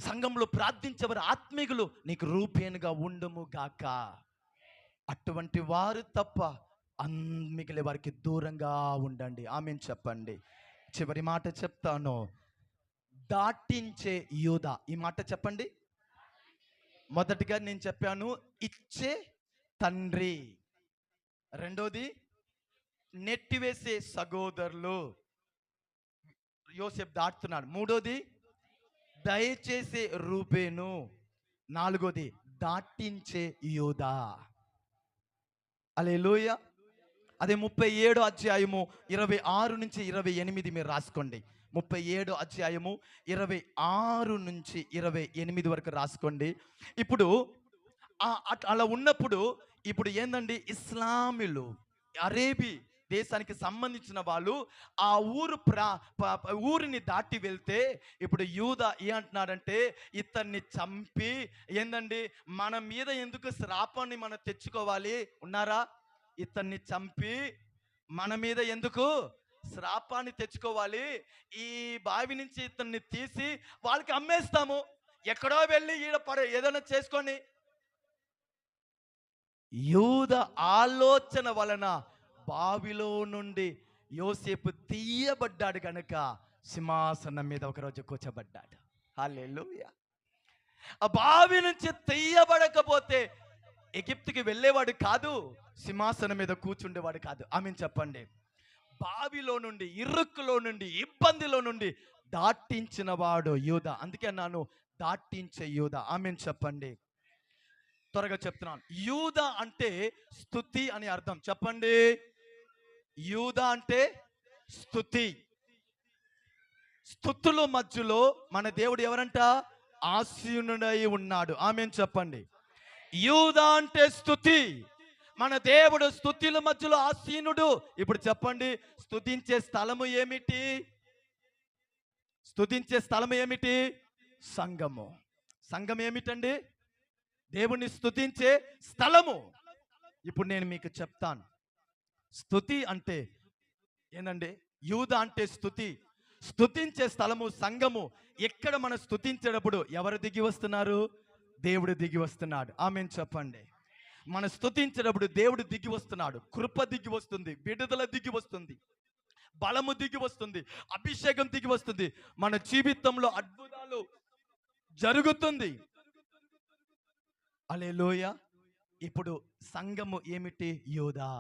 సంఘంలో ప్రార్థించేవారు ఆత్మీయులు నీకు రూపేనుగా ఉండుము గాక. అటువంటి వారు తప్ప మిగిలే వారికి దూరంగా ఉండండి. ఆమేన్ చెప్పండి. చివరి మాట చెప్తాను, దాటించే యూదా. ఈ మాట చెప్పండి. మొదటిగా నేను చెప్పాను ఇచ్చే తండ్రి, రెండోది నెట్టివేసే సహోదరులు, యోసేపు దాటుతున్నాడు. మూడోది దయచేసే రూబేను, నాలుగోది దాటించే యూదా. హల్లెలూయా. అదే 37 అధ్యాయము 26 నుంచి 28 మీరు రాసుకోండి. 37 అధ్యాయము 26 నుంచి 28 వరకు రాసుకోండి. ఇప్పుడు అలా ఉన్నప్పుడు ఇప్పుడు ఏందండి, ఇస్లామీలు, అరేబీ దేశానికి సంబంధించిన వాళ్ళు ఆ ఊరిని దాటి వెళ్తే ఇప్పుడు యూదా ఏమంటున్నాడంటే, ఇతన్ని చంపి ఏందండి మన మీద ఎందుకు శ్రాపాన్ని మనం తెచ్చుకోవాలి? ఉన్నారా? ఇతన్ని చంపి మన మీద ఎందుకు శ్రాపాన్ని తెచ్చుకోవాలి? ఈ బావి నుంచి ఇతన్ని తీసి వాళ్ళకి అమ్మేస్తాము, ఎక్కడో వెళ్ళి ఏదైనా చేసుకొని. యూదా ఆలోచన వలన బావిలో నుండి యోసేపు తీయబడ్డాడు కనుక సింహాసనం మీద ఒకరోజు కూర్చోబడ్డాడు. హల్లెలూయా. ఆ బావి నుంచి తీయబడకపోతే ఎగిప్తుకి వెళ్ళేవాడు కాదు, సింహాసనం మీద కూర్చుండేవాడు కాదు. ఆమేన్ చెప్పండి. బావిలో నుండి, ఇరుక్కులో నుండి, ఇబ్బందిలో నుండి దాటించిన వాడు యూదా. అందుకే అన్నాను దాటించే యూదా. ఆమేన్ చెప్పండి. త్వరగా చెప్తున్నాను. యూదా అంటే స్తుతి అని అర్థం. చెప్పండి. యూదా అంటే స్తుతి. స్తుతుల మధ్యలో మన దేవుడు ఎవరంట? ఆసీనుడై ఉన్నాడు. ఆమేన్ చెప్పండి. యూదా అంటే స్తుతి, మన దేవుడు స్తుతుల మధ్యలో ఆసీనుడు. ఇప్పుడు చెప్పండి, స్తుతించే స్థలము ఏమిటి? స్తుతించే స్థలము ఏమిటి? సంఘము. సంఘం ఏమిటండి? దేవుణ్ణి స్తుతించే స్థలము. ఇప్పుడు నేను మీకు చెప్తాను. స్తుతి అంటే ఏంటంటే, యూద అంటే స్తుతి, స్తుతించే స్థలము సంఘము. ఎక్కడ మనం స్తుతించేటప్పుడు ఎవరు దిగి వస్తున్నారు? దేవుడు దిగి వస్తున్నాడు. ఆమేన్ చెప్పండి. మనం స్తుతించేటప్పుడు దేవుడు దిగి వస్తున్నాడు, కృప దిగి వస్తుంది, విడుదల దిగి వస్తుంది, బలము దిగి వస్తుంది, అభిషేకం దిగి వస్తుంది, మన జీవితంలో అద్భుతాలు జరుగుతుంది. హల్లెలూయా. ఇప్పుడు సంఘము ఏమిటి? యూదా.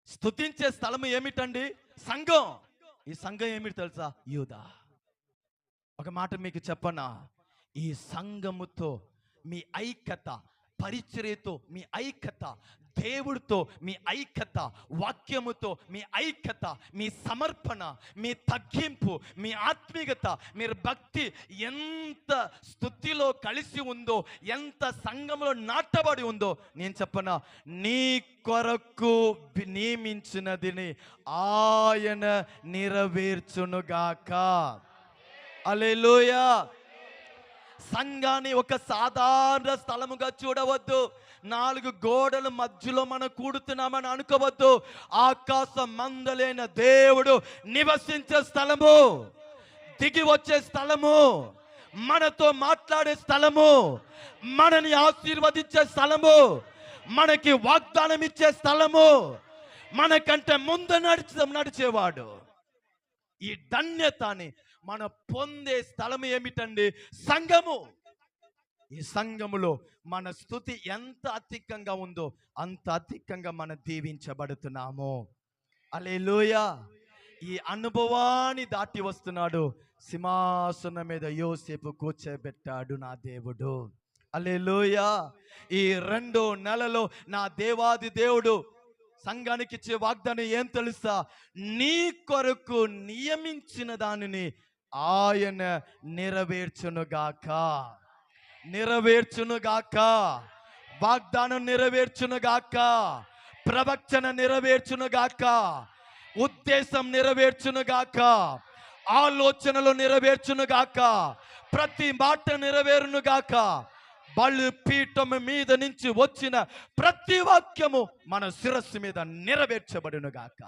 స్తుతించే స్థలము ఏమిటండి? సంఘం. ఈ సంఘం ఏమిటి తెలుసా? యూదా. ఒక మాట మీకు చెప్పనా, ఈ సంఘముతో మీ ఐక్యత, పరిచర్యతో మీ ఐక్యత, దేవుడితో మీ ఐక్యత, వాక్యముతో మీ ఐక్యత, మీ సమర్పణ, మీ తగ్గింపు, మీ ఆత్మీయత, మీరు భక్తి ఎంత స్తుతిలో కలిసి ఉందో, ఎంత సంఘంలో నాటబడి ఉందో, నేను చెప్పనా, నీ కొరకు నియమించినదిని ఆయన నెరవేర్చునుగాక. హల్లెలూయా. సంఘాన్ని ఒక సాధారణ స్థలముగా చూడవద్దు. 4 గోడల మధ్యలో మనం కూడుతున్నామని అనుకోవద్దు. ఆకాశం మందలైన దేవుడు నివసించే స్థలము, దిగి వచ్చే స్థలము, మనతో మాట్లాడే స్థలము, మనని ఆశీర్వదించే స్థలము, మనకి వాగ్దానం ఇచ్చే స్థలము, మనకంటే ముందు నడిచేవాడు. ఈ ధన్యతని మనం పొందే స్థలం ఏమిటండి? సంఘము. ఈ సంఘములో మన స్తుతి ఎంత అధికంగా ఉందో అంత అధికంగా మనం దీవించబడుతున్నాము. హల్లెలూయా. ఈ అనుభవాన్ని దాటి వస్తున్నాడు. సింహాసనం మీద యోసేపు కూర్చోబెట్టాడు నా దేవుడు. హల్లెలూయా. ఈ 2 నెలలో నా దేవాది దేవుడు సంఘానికి ఇచ్చే వాగ్దానం ఏం తెలుసా? నీ కొరకు నియమించిన దానిని ఆయన నెరవేర్చునుగాక. నెరవేర్చునుగాక. వాగ్దానం నెరవేర్చునుగాక. ప్రవచన నెరవేర్చునుగాక. ఉద్దేశం నెరవేర్చునుగాక. ఆలోచనలు నెరవేర్చునుగాక. ప్రతి మాట నెరవేరునుగాక. బలిపీఠం మీద నుంచి వచ్చిన ప్రతి వాక్యము మన శిరస్సు మీద నెరవేర్చబడునుగాక.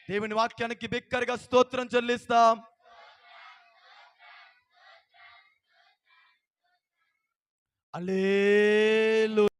దేవుని వాక్యానికి బిక్కరగా స్తోత్రం చెల్లిస్తాం. హల్లెలూయా.